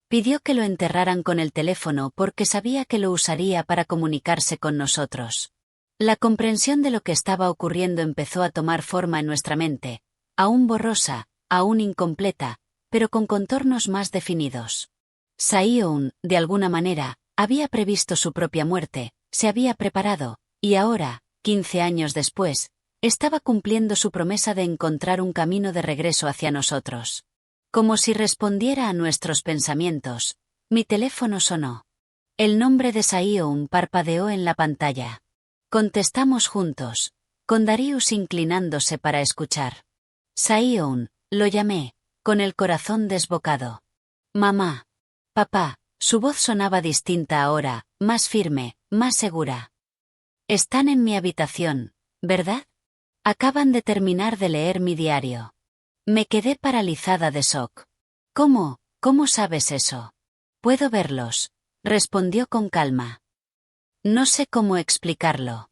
Pidió que lo enterraran con el teléfono porque sabía que lo usaría para comunicarse con nosotros. La comprensión de lo que estaba ocurriendo empezó a tomar forma en nuestra mente, aún borrosa, aún incompleta, pero con contornos más definidos. Saeon, de alguna manera, había previsto su propia muerte, se había preparado, y ahora, 15 años después, estaba cumpliendo su promesa de encontrar un camino de regreso hacia nosotros. Como si respondiera a nuestros pensamientos, mi teléfono sonó. El nombre de Saeon parpadeó en la pantalla. Contestamos juntos, con Darius inclinándose para escuchar. Saeon, lo llamé, con el corazón desbocado. Mamá. Papá, su voz sonaba distinta ahora, más firme, más segura. Están en mi habitación, ¿verdad? Acaban de terminar de leer mi diario. Me quedé paralizada de shock. ¿Cómo? ¿Cómo sabes eso? Puedo verlos, respondió con calma. No sé cómo explicarlo.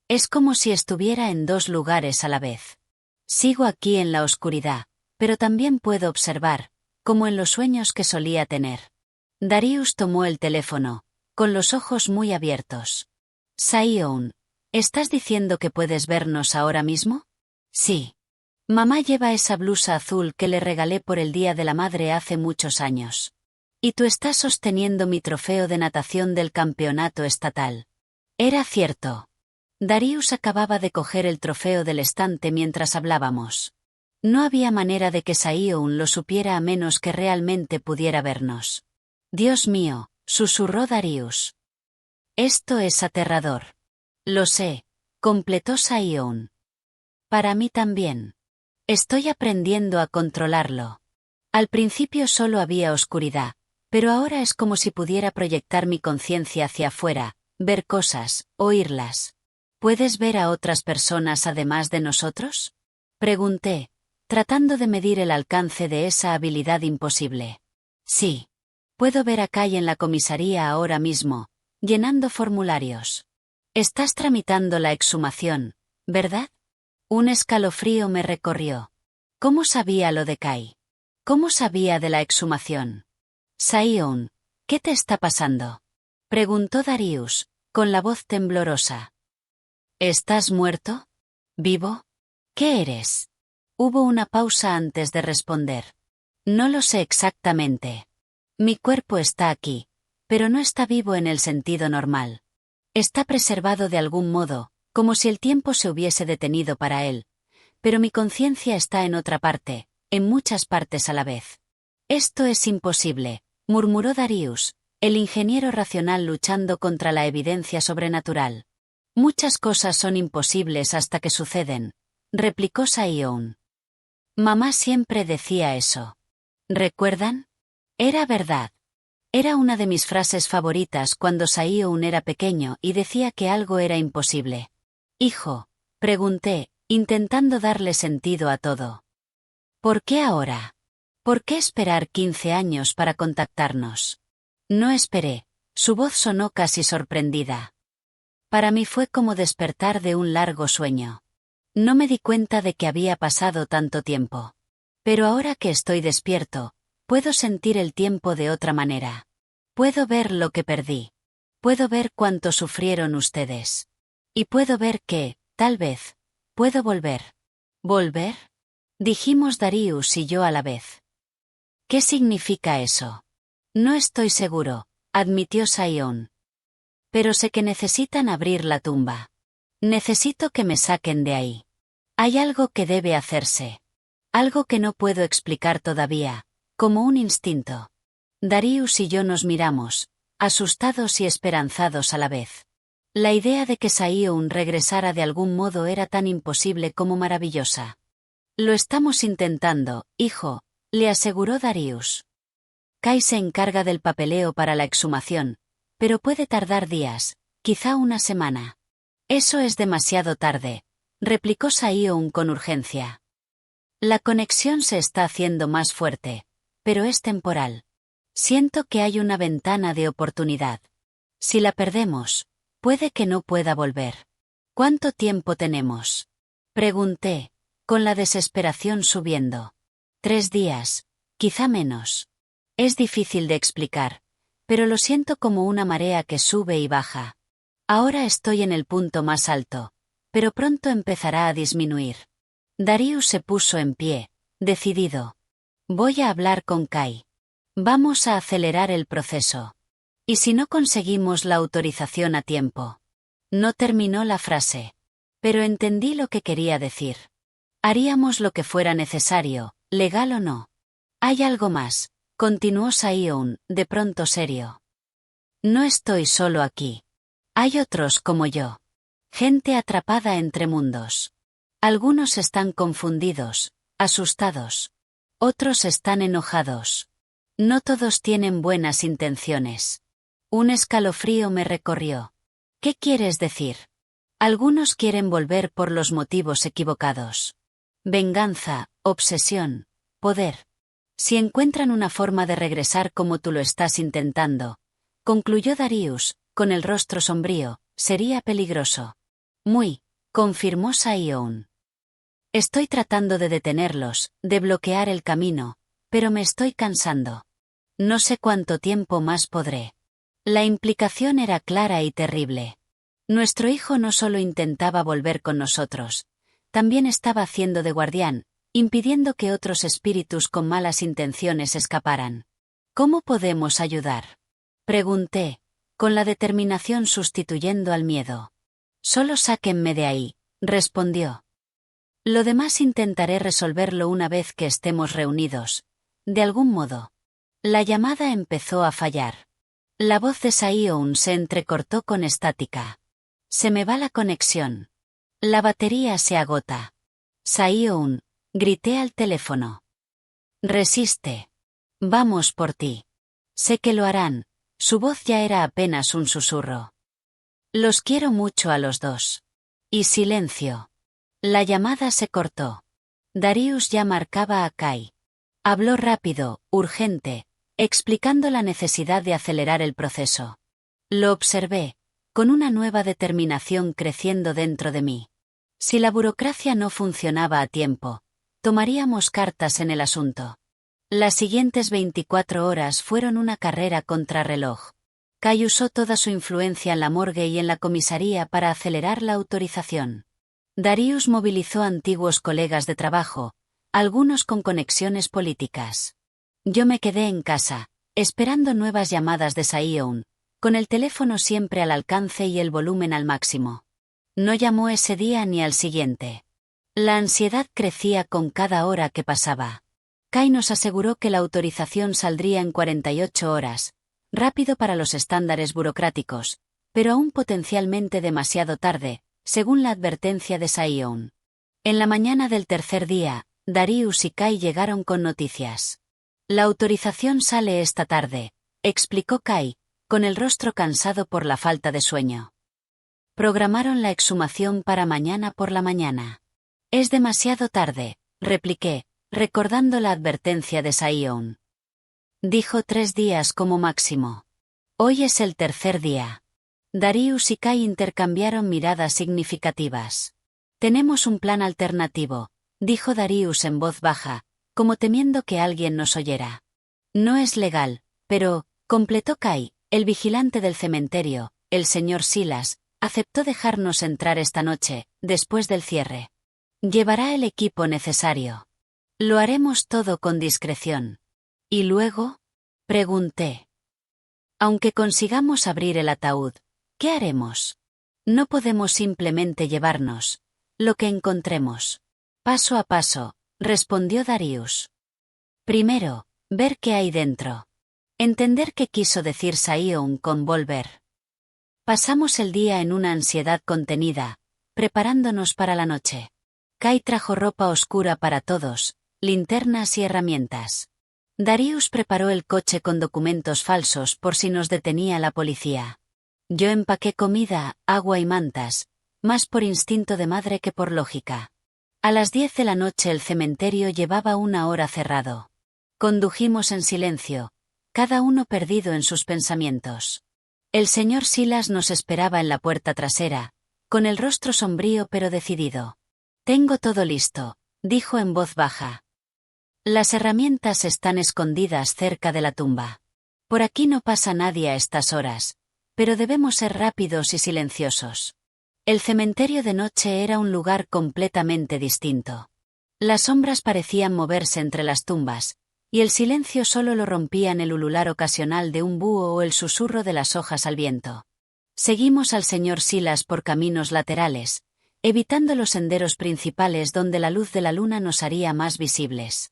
Es como si estuviera en dos lugares a la vez. Sigo aquí en la oscuridad, pero también puedo observar, como en los sueños que solía tener. Darius tomó el teléfono, con los ojos muy abiertos. Saeon, ¿estás diciendo que puedes vernos ahora mismo? Sí. Mamá lleva esa blusa azul que le regalé por el Día de la Madre hace muchos años. Y tú estás sosteniendo mi trofeo de natación del campeonato estatal. Era cierto. Darius acababa de coger el trofeo del estante mientras hablábamos. No había manera de que Saeon lo supiera a menos que realmente pudiera vernos. Dios mío, susurró Darius. Esto es aterrador. Lo sé, completó Saeon. Para mí también. Estoy aprendiendo a controlarlo. Al principio solo había oscuridad, pero ahora es como si pudiera proyectar mi conciencia hacia afuera, ver cosas, oírlas. ¿Puedes ver a otras personas además de nosotros? Pregunté, tratando de medir el alcance de esa habilidad imposible. Sí. Puedo ver a Kai en la comisaría ahora mismo, llenando formularios. Estás tramitando la exhumación, ¿verdad? Un escalofrío me recorrió. ¿Cómo sabía lo de Kai? ¿Cómo sabía de la exhumación? Saeon, ¿qué te está pasando? Preguntó Darius, con la voz temblorosa. ¿Estás muerto? ¿Vivo? ¿Qué eres? Hubo una pausa antes de responder. No lo sé exactamente. Mi cuerpo está aquí, pero no está vivo en el sentido normal. Está preservado de algún modo, como si el tiempo se hubiese detenido para él. Pero mi conciencia está en otra parte, en muchas partes a la vez. Esto es imposible, murmuró Darius, el ingeniero racional luchando contra la evidencia sobrenatural. Muchas cosas son imposibles hasta que suceden, replicó Saeon. Mamá siempre decía eso. ¿Recuerdan? Era verdad. Era una de mis frases favoritas cuando Saeon era pequeño y decía que algo era imposible. Hijo, pregunté, intentando darle sentido a todo. ¿Por qué ahora? ¿Por qué esperar 15 años para contactarnos? No esperé, su voz sonó casi sorprendida. Para mí fue como despertar de un largo sueño. No me di cuenta de que había pasado tanto tiempo. Pero ahora que estoy despierto, puedo sentir el tiempo de otra manera. Puedo ver lo que perdí. Puedo ver cuánto sufrieron ustedes. Y puedo ver que, tal vez, puedo volver. ¿Volver? Dijimos Darius y yo a la vez. ¿Qué significa eso? No estoy seguro, admitió Saeon. Pero sé que necesitan abrir la tumba. Necesito que me saquen de ahí. Hay algo que debe hacerse. Algo que no puedo explicar todavía, como un instinto. Darius y yo nos miramos, asustados y esperanzados a la vez. La idea de que Saeon regresara de algún modo era tan imposible como maravillosa. Lo estamos intentando, hijo, le aseguró Darius. Kai se encarga del papeleo para la exhumación, pero puede tardar días, quizá una semana. Eso es demasiado tarde, replicó Saeon con urgencia. La conexión se está haciendo más fuerte, pero es temporal. Siento que hay una ventana de oportunidad. Si la perdemos, puede que no pueda volver. ¿Cuánto tiempo tenemos? Pregunté, con la desesperación subiendo. 3 días, Quizá menos. Es difícil de explicar, pero lo siento como una marea que sube y baja. Ahora estoy en el punto más alto, pero pronto empezará a disminuir. Darius se puso en pie, decidido. Voy a hablar con Kai. Vamos a acelerar el proceso. ¿Y si no conseguimos la autorización a tiempo? No terminó la frase. Pero entendí lo que quería decir. Haríamos lo que fuera necesario, legal o no. Hay algo más, continuó Sion, de pronto serio. No estoy solo aquí. Hay otros como yo. Gente atrapada entre mundos. Algunos están confundidos, asustados. Otros están enojados. No todos tienen buenas intenciones. Un escalofrío me recorrió. ¿Qué quieres decir? Algunos quieren volver por los motivos equivocados. Venganza, obsesión, poder. Si encuentran una forma de regresar como tú lo estás intentando, concluyó Darius, con el rostro sombrío, sería peligroso. Muy, confirmó Sion. Estoy tratando de detenerlos, de bloquear el camino, pero me estoy cansando. No sé cuánto tiempo más podré. La implicación era clara y terrible. Nuestro hijo no solo intentaba volver con nosotros, también estaba haciendo de guardián, impidiendo que otros espíritus con malas intenciones escaparan. ¿Cómo podemos ayudar? Pregunté, con la determinación sustituyendo al miedo. Solo sáquenme de ahí, respondió. Lo demás intentaré resolverlo una vez que estemos reunidos. De algún modo. La llamada empezó a fallar. La voz de Sion se entrecortó con estática. Se me va la conexión. La batería se agota. Sion, grité al teléfono. Resiste. Vamos por ti. Sé que lo harán. Su voz ya era apenas un susurro. Los quiero mucho a los dos. Y silencio. La llamada se cortó. Darius ya marcaba a Kai. Habló rápido, urgente, explicando la necesidad de acelerar el proceso. Lo observé, con una nueva determinación creciendo dentro de mí. Si la burocracia no funcionaba a tiempo, tomaríamos cartas en el asunto. Las siguientes 24 horas fueron una carrera contrarreloj. Kai usó toda su influencia en la morgue y en la comisaría para acelerar la autorización. Darius movilizó antiguos colegas de trabajo, algunos con conexiones políticas. Yo me quedé en casa, esperando nuevas llamadas de Sion, con el teléfono siempre al alcance y el volumen al máximo. No llamó ese día ni al siguiente. La ansiedad crecía con cada hora que pasaba. Kai nos aseguró que la autorización saldría en 48 horas, rápido para los estándares burocráticos, pero aún potencialmente demasiado tarde, según la advertencia de Sion. En la mañana del tercer día, Darius y Kai llegaron con noticias. La autorización sale esta tarde, explicó Kai, con el rostro cansado por la falta de sueño. Programaron la exhumación para mañana por la mañana. Es demasiado tarde, repliqué, recordando la advertencia de Sion. Dijo 3 días como máximo. Hoy es el tercer día. Darius y Kai intercambiaron miradas significativas. Tenemos un plan alternativo, dijo Darius en voz baja, como temiendo que alguien nos oyera. No es legal, pero, completó Kai, el vigilante del cementerio, el señor Silas, aceptó dejarnos entrar esta noche, después del cierre. Llevará el equipo necesario. Lo haremos todo con discreción. ¿Y luego? Pregunté. Aunque consigamos abrir el ataúd, ¿qué haremos? No podemos simplemente llevarnos lo que encontremos. Paso a paso, respondió Darius. Primero, ver qué hay dentro. Entender qué quiso decir Sion con volver. Pasamos el día en una ansiedad contenida, preparándonos para la noche. Kai trajo ropa oscura para todos, linternas y herramientas. Darius preparó el coche con documentos falsos por si nos detenía la policía. Yo empaqué comida, agua y mantas, más por instinto de madre que por lógica. A las 10 de la noche el cementerio llevaba 1 hora cerrado. Condujimos en silencio, cada uno perdido en sus pensamientos. El señor Silas nos esperaba en la puerta trasera, con el rostro sombrío pero decidido. Tengo todo listo, dijo en voz baja. Las herramientas están escondidas cerca de la tumba. Por aquí no pasa nadie a estas horas, pero debemos ser rápidos y silenciosos. El cementerio de noche era un lugar completamente distinto. Las sombras parecían moverse entre las tumbas, y el silencio solo lo rompían el ulular ocasional de un búho o el susurro de las hojas al viento. Seguimos al señor Silas por caminos laterales, evitando los senderos principales donde la luz de la luna nos haría más visibles.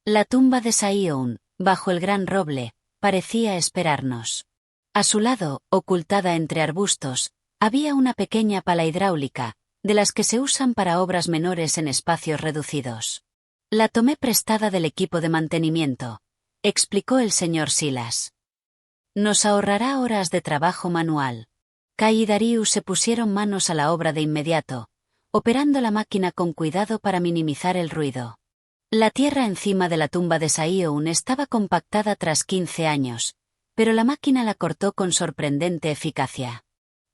La tumba de Saioun, bajo el gran roble, parecía esperarnos. A su lado, ocultada entre arbustos, había una pequeña pala hidráulica, de las que se usan para obras menores en espacios reducidos. La tomé prestada del equipo de mantenimiento, explicó el señor Silas. Nos ahorrará horas de trabajo manual. Kai y Darius se pusieron manos a la obra de inmediato, operando la máquina con cuidado para minimizar el ruido. La tierra encima de la tumba de Saioun estaba compactada tras 15 años, pero la máquina la cortó con sorprendente eficacia.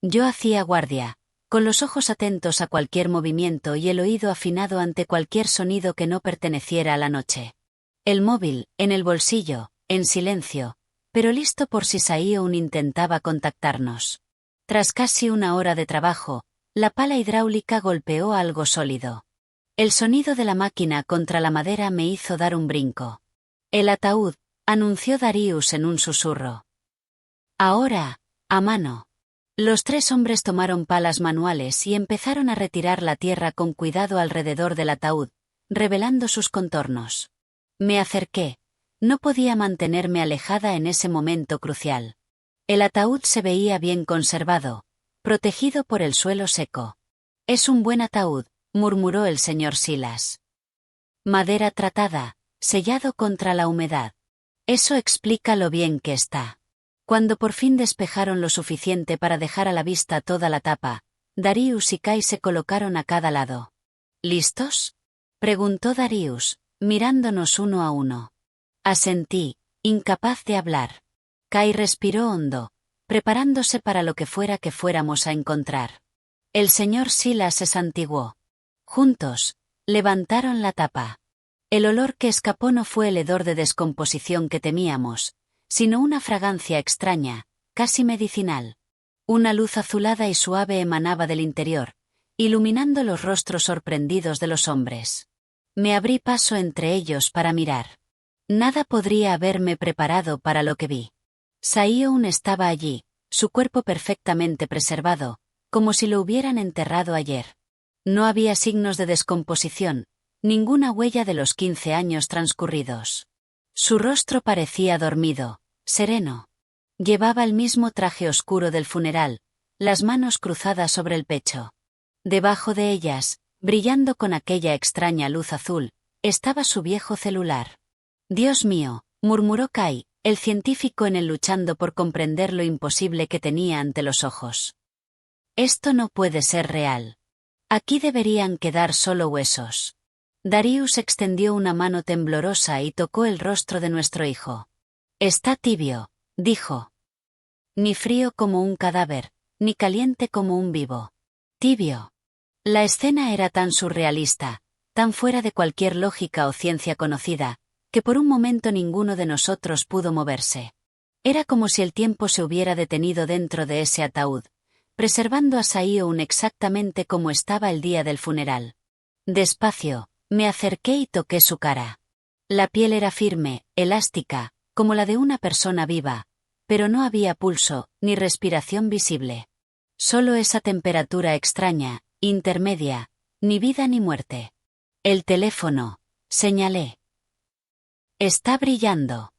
Yo hacía guardia, con los ojos atentos a cualquier movimiento y el oído afinado ante cualquier sonido que no perteneciera a la noche. El móvil, en el bolsillo, en silencio, pero listo por si Saioun intentaba contactarnos. Tras casi una hora de trabajo, la pala hidráulica golpeó algo sólido. El sonido de la máquina contra la madera me hizo dar un brinco. El ataúd, anunció Darius en un susurro. Ahora, a mano. Los tres hombres tomaron palas manuales y empezaron a retirar la tierra con cuidado alrededor del ataúd, revelando sus contornos. Me acerqué. No podía mantenerme alejada en ese momento crucial. El ataúd se veía bien conservado, protegido por el suelo seco. Es un buen ataúd, murmuró el señor Silas. Madera tratada, sellado contra la humedad. Eso explica lo bien que está. Cuando por fin despejaron lo suficiente para dejar a la vista toda la tapa, Darius y Kai se colocaron a cada lado. ¿Listos?, preguntó Darius, mirándonos uno a uno. Asentí, incapaz de hablar. Kai respiró hondo, preparándose para lo que fuera que fuéramos a encontrar. El señor Silas se santiguó. Juntos, levantaron la tapa. El olor que escapó no fue el hedor de descomposición que temíamos, sino una fragancia extraña, casi medicinal. Una luz azulada y suave emanaba del interior, iluminando los rostros sorprendidos de los hombres. Me abrí paso entre ellos para mirar. Nada podría haberme preparado para lo que vi. Saioun estaba allí, su cuerpo perfectamente preservado, como si lo hubieran enterrado ayer. No había signos de descomposición, ninguna huella de los 15 años transcurridos. Su rostro parecía dormido, sereno. Llevaba el mismo traje oscuro del funeral, las manos cruzadas sobre el pecho. Debajo de ellas, brillando con aquella extraña luz azul, estaba su viejo celular. Dios mío, murmuró Kai, el científico en él luchando por comprender lo imposible que tenía ante los ojos. Esto no puede ser real. Aquí deberían quedar solo huesos. Darius extendió una mano temblorosa y tocó el rostro de nuestro hijo. Está tibio, dijo. Ni frío como un cadáver, ni caliente como un vivo. Tibio. La escena era tan surrealista, tan fuera de cualquier lógica o ciencia conocida, que por un momento ninguno de nosotros pudo moverse. Era como si el tiempo se hubiera detenido dentro de ese ataúd, preservando a Saioun exactamente como estaba el día del funeral. Despacio, me acerqué y toqué su cara. La piel era firme, elástica, como la de una persona viva, pero no había pulso, ni respiración visible. Solo esa temperatura extraña, intermedia, ni vida ni muerte. El teléfono, señalé. Está brillando.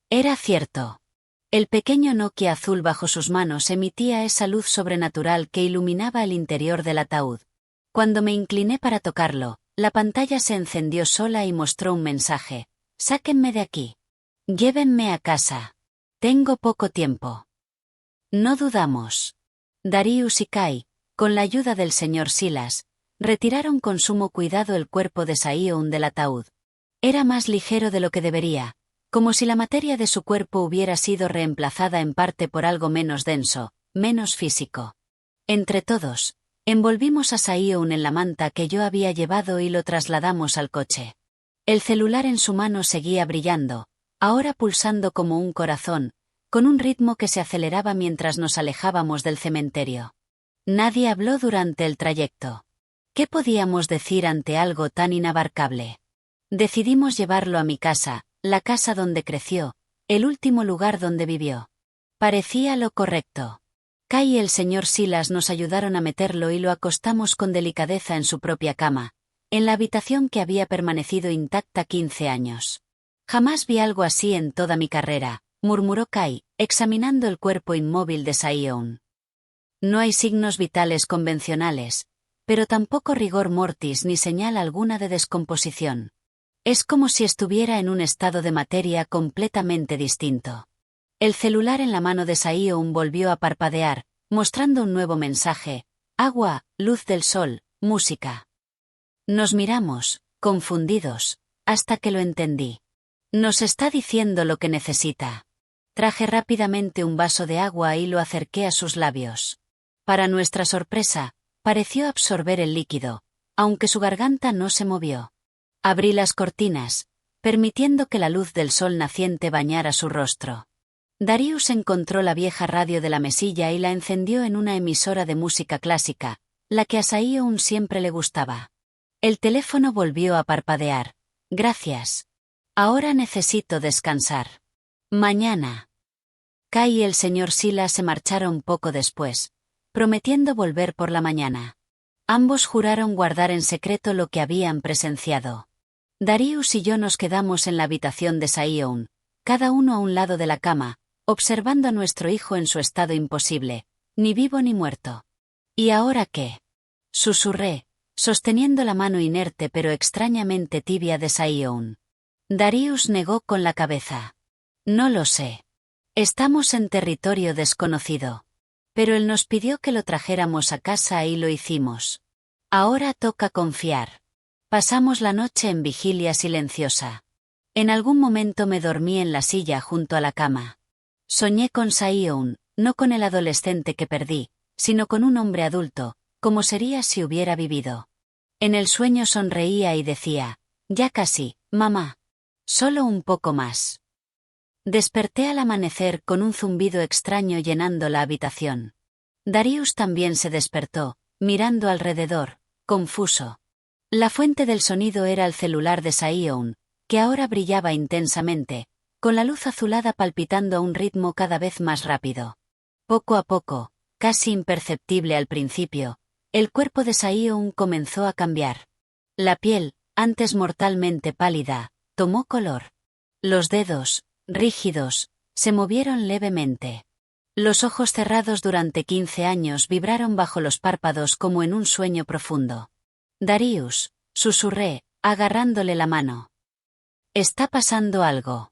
Era cierto. El pequeño Nokia azul bajo sus manos emitía esa luz sobrenatural que iluminaba el interior del ataúd. Cuando me incliné para tocarlo, la pantalla se encendió sola y mostró un mensaje. Sáquenme de aquí. Llévenme a casa. Tengo poco tiempo. No dudamos. Darius y Kai, con la ayuda del señor Silas, retiraron con sumo cuidado el cuerpo de Saioun del ataúd. Era más ligero de lo que debería, como si la materia de su cuerpo hubiera sido reemplazada en parte por algo menos denso, menos físico. Entre todos, envolvimos a Saioun en la manta que yo había llevado y lo trasladamos al coche. El celular en su mano seguía brillando, ahora pulsando como un corazón, con un ritmo que se aceleraba mientras nos alejábamos del cementerio. Nadie habló durante el trayecto. ¿Qué podíamos decir ante algo tan inabarcable? Decidimos llevarlo a mi casa, la casa donde creció, el último lugar donde vivió. Parecía lo correcto. Kai y el señor Silas nos ayudaron a meterlo y lo acostamos con delicadeza en su propia cama, en la habitación que había permanecido intacta 15 años. Jamás vi algo así en toda mi carrera, murmuró Kai, examinando el cuerpo inmóvil de Sae-Yoon. No hay signos vitales convencionales, pero tampoco rigor mortis ni señal alguna de descomposición. Es como si estuviera en un estado de materia completamente distinto. El celular en la mano de Sae-Yoon volvió a parpadear, mostrando un nuevo mensaje: agua, luz del sol, música. Nos miramos, confundidos, hasta que lo entendí. Nos está diciendo lo que necesita. Traje rápidamente un vaso de agua y lo acerqué a sus labios. Para nuestra sorpresa, pareció absorber el líquido, aunque su garganta no se movió. Abrí las cortinas, permitiendo que la luz del sol naciente bañara su rostro. Darius encontró la vieja radio de la mesilla y la encendió en una emisora de música clásica, la que a Sae-Yoon siempre le gustaba. El teléfono volvió a parpadear. Gracias. Ahora necesito descansar. Mañana. Kai y el señor Silas se marcharon poco después, prometiendo volver por la mañana. Ambos juraron guardar en secreto lo que habían presenciado. Darius y yo nos quedamos en la habitación de Sae-Yoon, cada uno a un lado de la cama, observando a nuestro hijo en su estado imposible, ni vivo ni muerto. ¿Y ahora qué? Susurré, sosteniendo la mano inerte pero extrañamente tibia de Sae-Yoon. Darius negó con la cabeza. No lo sé. Estamos en territorio desconocido. Pero él nos pidió que lo trajéramos a casa y lo hicimos. Ahora toca confiar. Pasamos la noche en vigilia silenciosa. En algún momento me dormí en la silla junto a la cama. Soñé con Sae-Yoon, no con el adolescente que perdí, sino con un hombre adulto, como sería si hubiera vivido. En el sueño sonreía y decía: ya casi, mamá. Solo un poco más. Desperté al amanecer con un zumbido extraño llenando la habitación. Darius también se despertó, mirando alrededor, confuso. La fuente del sonido era el celular de Sae-Yoon, que ahora brillaba intensamente, con la luz azulada palpitando a un ritmo cada vez más rápido. Poco a poco, casi imperceptible al principio, el cuerpo de Sae-Yoon comenzó a cambiar. La piel, antes mortalmente pálida, tomó color. Los dedos, rígidos, se movieron levemente. Los ojos cerrados durante 15 años vibraron bajo los párpados como en un sueño profundo. Darius, susurré, agarrándole la mano. Está pasando algo.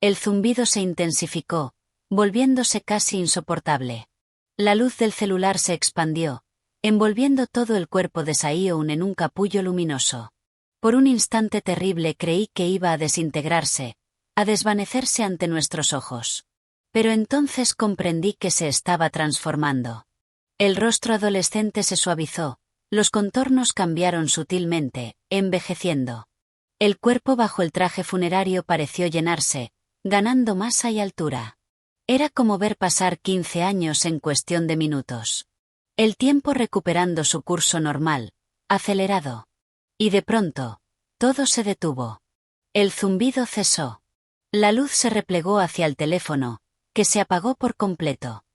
El zumbido se intensificó, volviéndose casi insoportable. La luz del celular se expandió, envolviendo todo el cuerpo de Sae-Yoon en un capullo luminoso. Por un instante terrible creí que iba a desintegrarse, a desvanecerse ante nuestros ojos. Pero entonces comprendí que se estaba transformando. El rostro adolescente se suavizó, los contornos cambiaron sutilmente, envejeciendo. El cuerpo bajo el traje funerario pareció llenarse, ganando masa y altura. Era como ver pasar 15 años en cuestión de minutos. El tiempo recuperando su curso normal, acelerado. Y de pronto, todo se detuvo. El zumbido cesó. La luz se replegó hacia el teléfono, que se apagó por completo.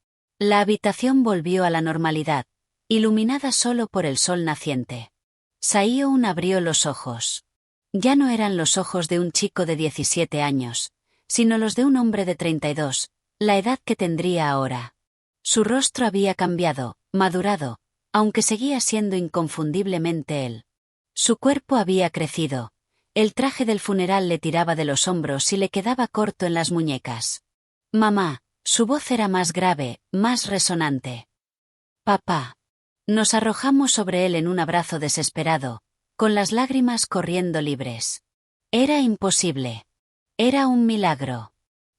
La habitación volvió a la normalidad, iluminada solo por el sol naciente. Sae-Yoon abrió los ojos. Ya no eran los ojos de un chico de 17 años, sino los de un hombre de 32, la edad que tendría ahora. Su rostro había cambiado, madurado, aunque seguía siendo inconfundiblemente él. Su cuerpo había crecido. El traje del funeral le tiraba de los hombros y le quedaba corto en las muñecas. Mamá, su voz era más grave, más resonante. Papá. Nos arrojamos sobre él en un abrazo desesperado, con las lágrimas corriendo libres. Era imposible. Era un milagro.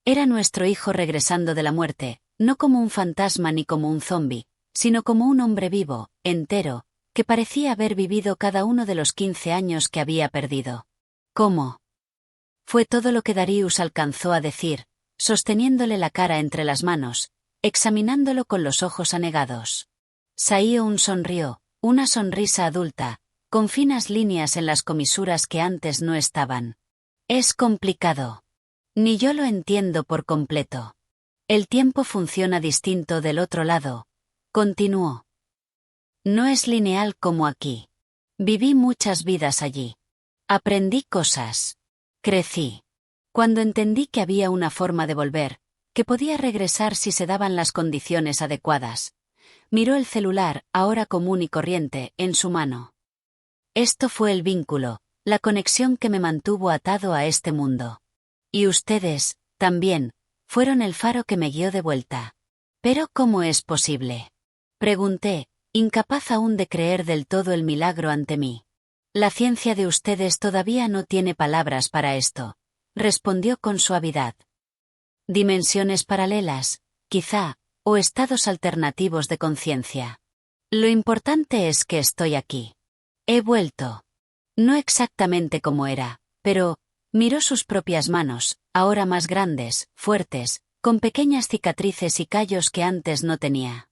Era nuestro hijo regresando de la muerte, no como un fantasma ni como un zombi, sino como un hombre vivo, entero, que parecía haber vivido cada uno de los 15 años que había perdido. ¿Cómo? Fue todo lo que Darius alcanzó a decir, sosteniéndole la cara entre las manos, examinándolo con los ojos anegados. Saion sonrió, una sonrisa adulta, con finas líneas en las comisuras que antes no estaban. Es complicado. Ni yo lo entiendo por completo. El tiempo funciona distinto del otro lado, continuó. No es lineal como aquí. Viví muchas vidas allí. Aprendí cosas. Crecí. Cuando entendí que había una forma de volver, que podía regresar si se daban las condiciones adecuadas, miró el celular, ahora común y corriente, en su mano. Esto fue el vínculo, la conexión que me mantuvo atado a este mundo. Y ustedes, también, fueron el faro que me guió de vuelta. ¿Pero cómo es posible? Pregunté, incapaz aún de creer del todo el milagro ante mí. La ciencia de ustedes todavía no tiene palabras para esto, respondió con suavidad. Dimensiones paralelas, quizá, o estados alternativos de conciencia. Lo importante es que estoy aquí. He vuelto. No exactamente como era, pero, miró sus propias manos, ahora más grandes, fuertes, con pequeñas cicatrices y callos que antes no tenía.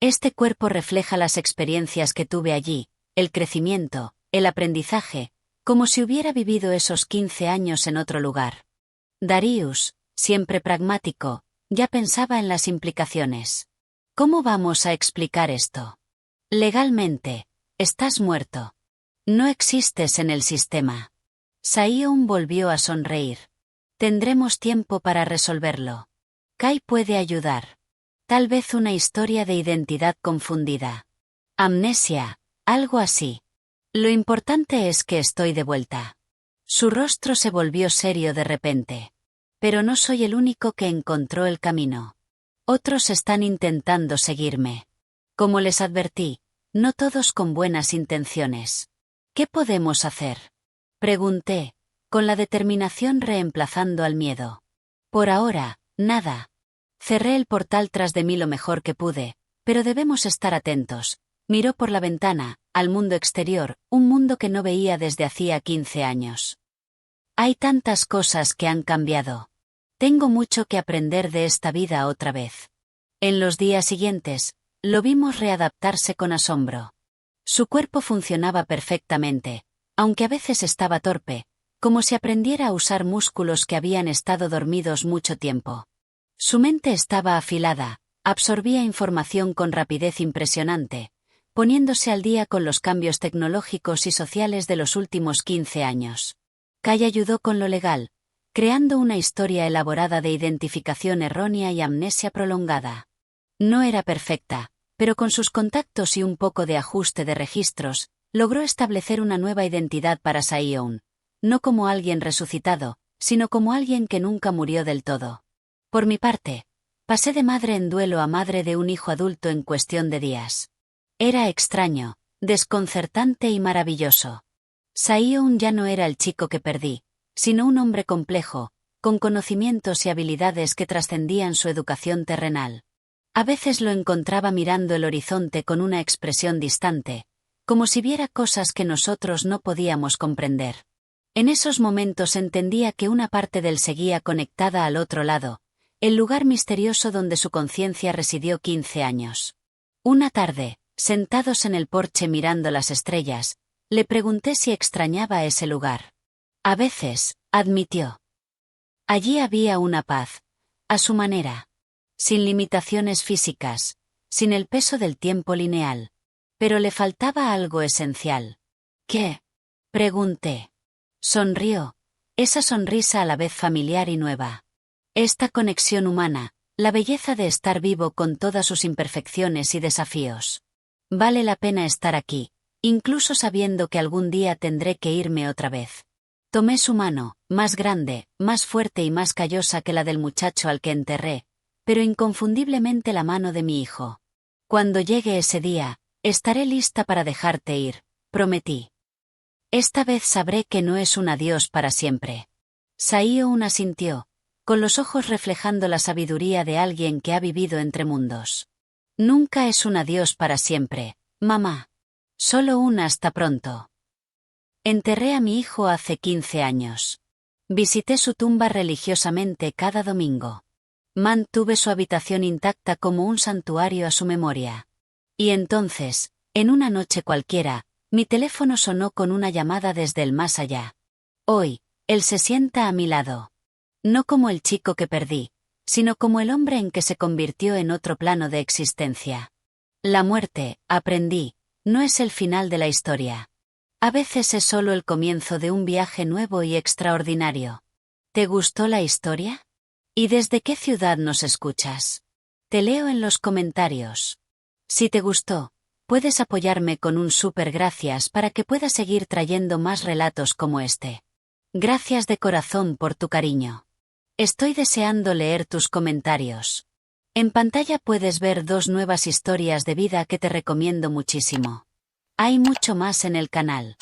Este cuerpo refleja las experiencias que tuve allí, el crecimiento, el aprendizaje, como si hubiera vivido esos 15 años en otro lugar. Darius, siempre pragmático, ya pensaba en las implicaciones. ¿Cómo vamos a explicar esto? Legalmente, estás muerto. No existes en el sistema. Saion volvió a sonreír. Tendremos tiempo para resolverlo. Kai puede ayudar. Tal vez una historia de identidad confundida. Amnesia, algo así. Lo importante es que estoy de vuelta. Su rostro se volvió serio de repente. Pero no soy el único que encontró el camino. Otros están intentando seguirme. Como les advertí, no todos con buenas intenciones. ¿Qué podemos hacer? Pregunté, con la determinación reemplazando al miedo. Por ahora, nada. Cerré el portal tras de mí lo mejor que pude, pero debemos estar atentos. Miró por la ventana, al mundo exterior, un mundo que no veía desde hacía 15 años. Hay tantas cosas que han cambiado. Tengo mucho que aprender de esta vida otra vez. En los días siguientes, lo vimos readaptarse con asombro. Su cuerpo funcionaba perfectamente, aunque a veces estaba torpe, como si aprendiera a usar músculos que habían estado dormidos mucho tiempo. Su mente estaba afilada, absorbía información con rapidez impresionante, poniéndose al día con los cambios tecnológicos y sociales de los últimos 15 años. Kai ayudó con lo legal, creando una historia elaborada de identificación errónea y amnesia prolongada. No era perfecta, pero con sus contactos y un poco de ajuste de registros, logró establecer una nueva identidad para Saion, no como alguien resucitado, sino como alguien que nunca murió del todo. Por mi parte, pasé de madre en duelo a madre de un hijo adulto en cuestión de días. Era extraño, desconcertante y maravilloso. Saion ya no era el chico que perdí, sino un hombre complejo, con conocimientos y habilidades que trascendían su educación terrenal. A veces lo encontraba mirando el horizonte con una expresión distante, como si viera cosas que nosotros no podíamos comprender. En esos momentos entendía que una parte de él seguía conectada al otro lado, el lugar misterioso donde su conciencia residió 15 años. Una tarde, sentados en el porche mirando las estrellas, le pregunté si extrañaba ese lugar. A veces, admitió. Allí había una paz, a su manera. Sin limitaciones físicas, sin el peso del tiempo lineal. Pero le faltaba algo esencial. ¿Qué? Pregunté. Sonrió, esa sonrisa a la vez familiar y nueva. Esta conexión humana, la belleza de estar vivo con todas sus imperfecciones y desafíos. Vale la pena estar aquí, incluso sabiendo que algún día tendré que irme otra vez. Tomé su mano, más grande, más fuerte y más callosa que la del muchacho al que enterré, pero inconfundiblemente la mano de mi hijo. Cuando llegue ese día, estaré lista para dejarte ir, prometí. Esta vez sabré que no es un adiós para siempre. Saion asintió, con los ojos reflejando la sabiduría de alguien que ha vivido entre mundos. Nunca es un adiós para siempre, mamá. Solo un hasta pronto. Enterré a mi hijo hace 15 años. Visité su tumba religiosamente cada domingo. Mantuve su habitación intacta como un santuario a su memoria. Y entonces, en una noche cualquiera, mi teléfono sonó con una llamada desde el más allá. Hoy, él se sienta a mi lado. No como el chico que perdí, sino como el hombre en que se convirtió en otro plano de existencia. La muerte, aprendí, no es el final de la historia. A veces es solo el comienzo de un viaje nuevo y extraordinario. ¿Te gustó la historia? ¿Y desde qué ciudad nos escuchas? Te leo en los comentarios. Si te gustó, puedes apoyarme con un súper gracias para que pueda seguir trayendo más relatos como este. Gracias de corazón por tu cariño. Estoy deseando leer tus comentarios. En pantalla puedes ver 2 nuevas historias de vida que te recomiendo muchísimo. Hay mucho más en el canal.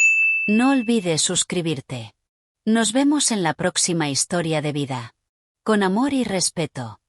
No olvides suscribirte. Nos vemos en la próxima historia de vida. Con amor y respeto.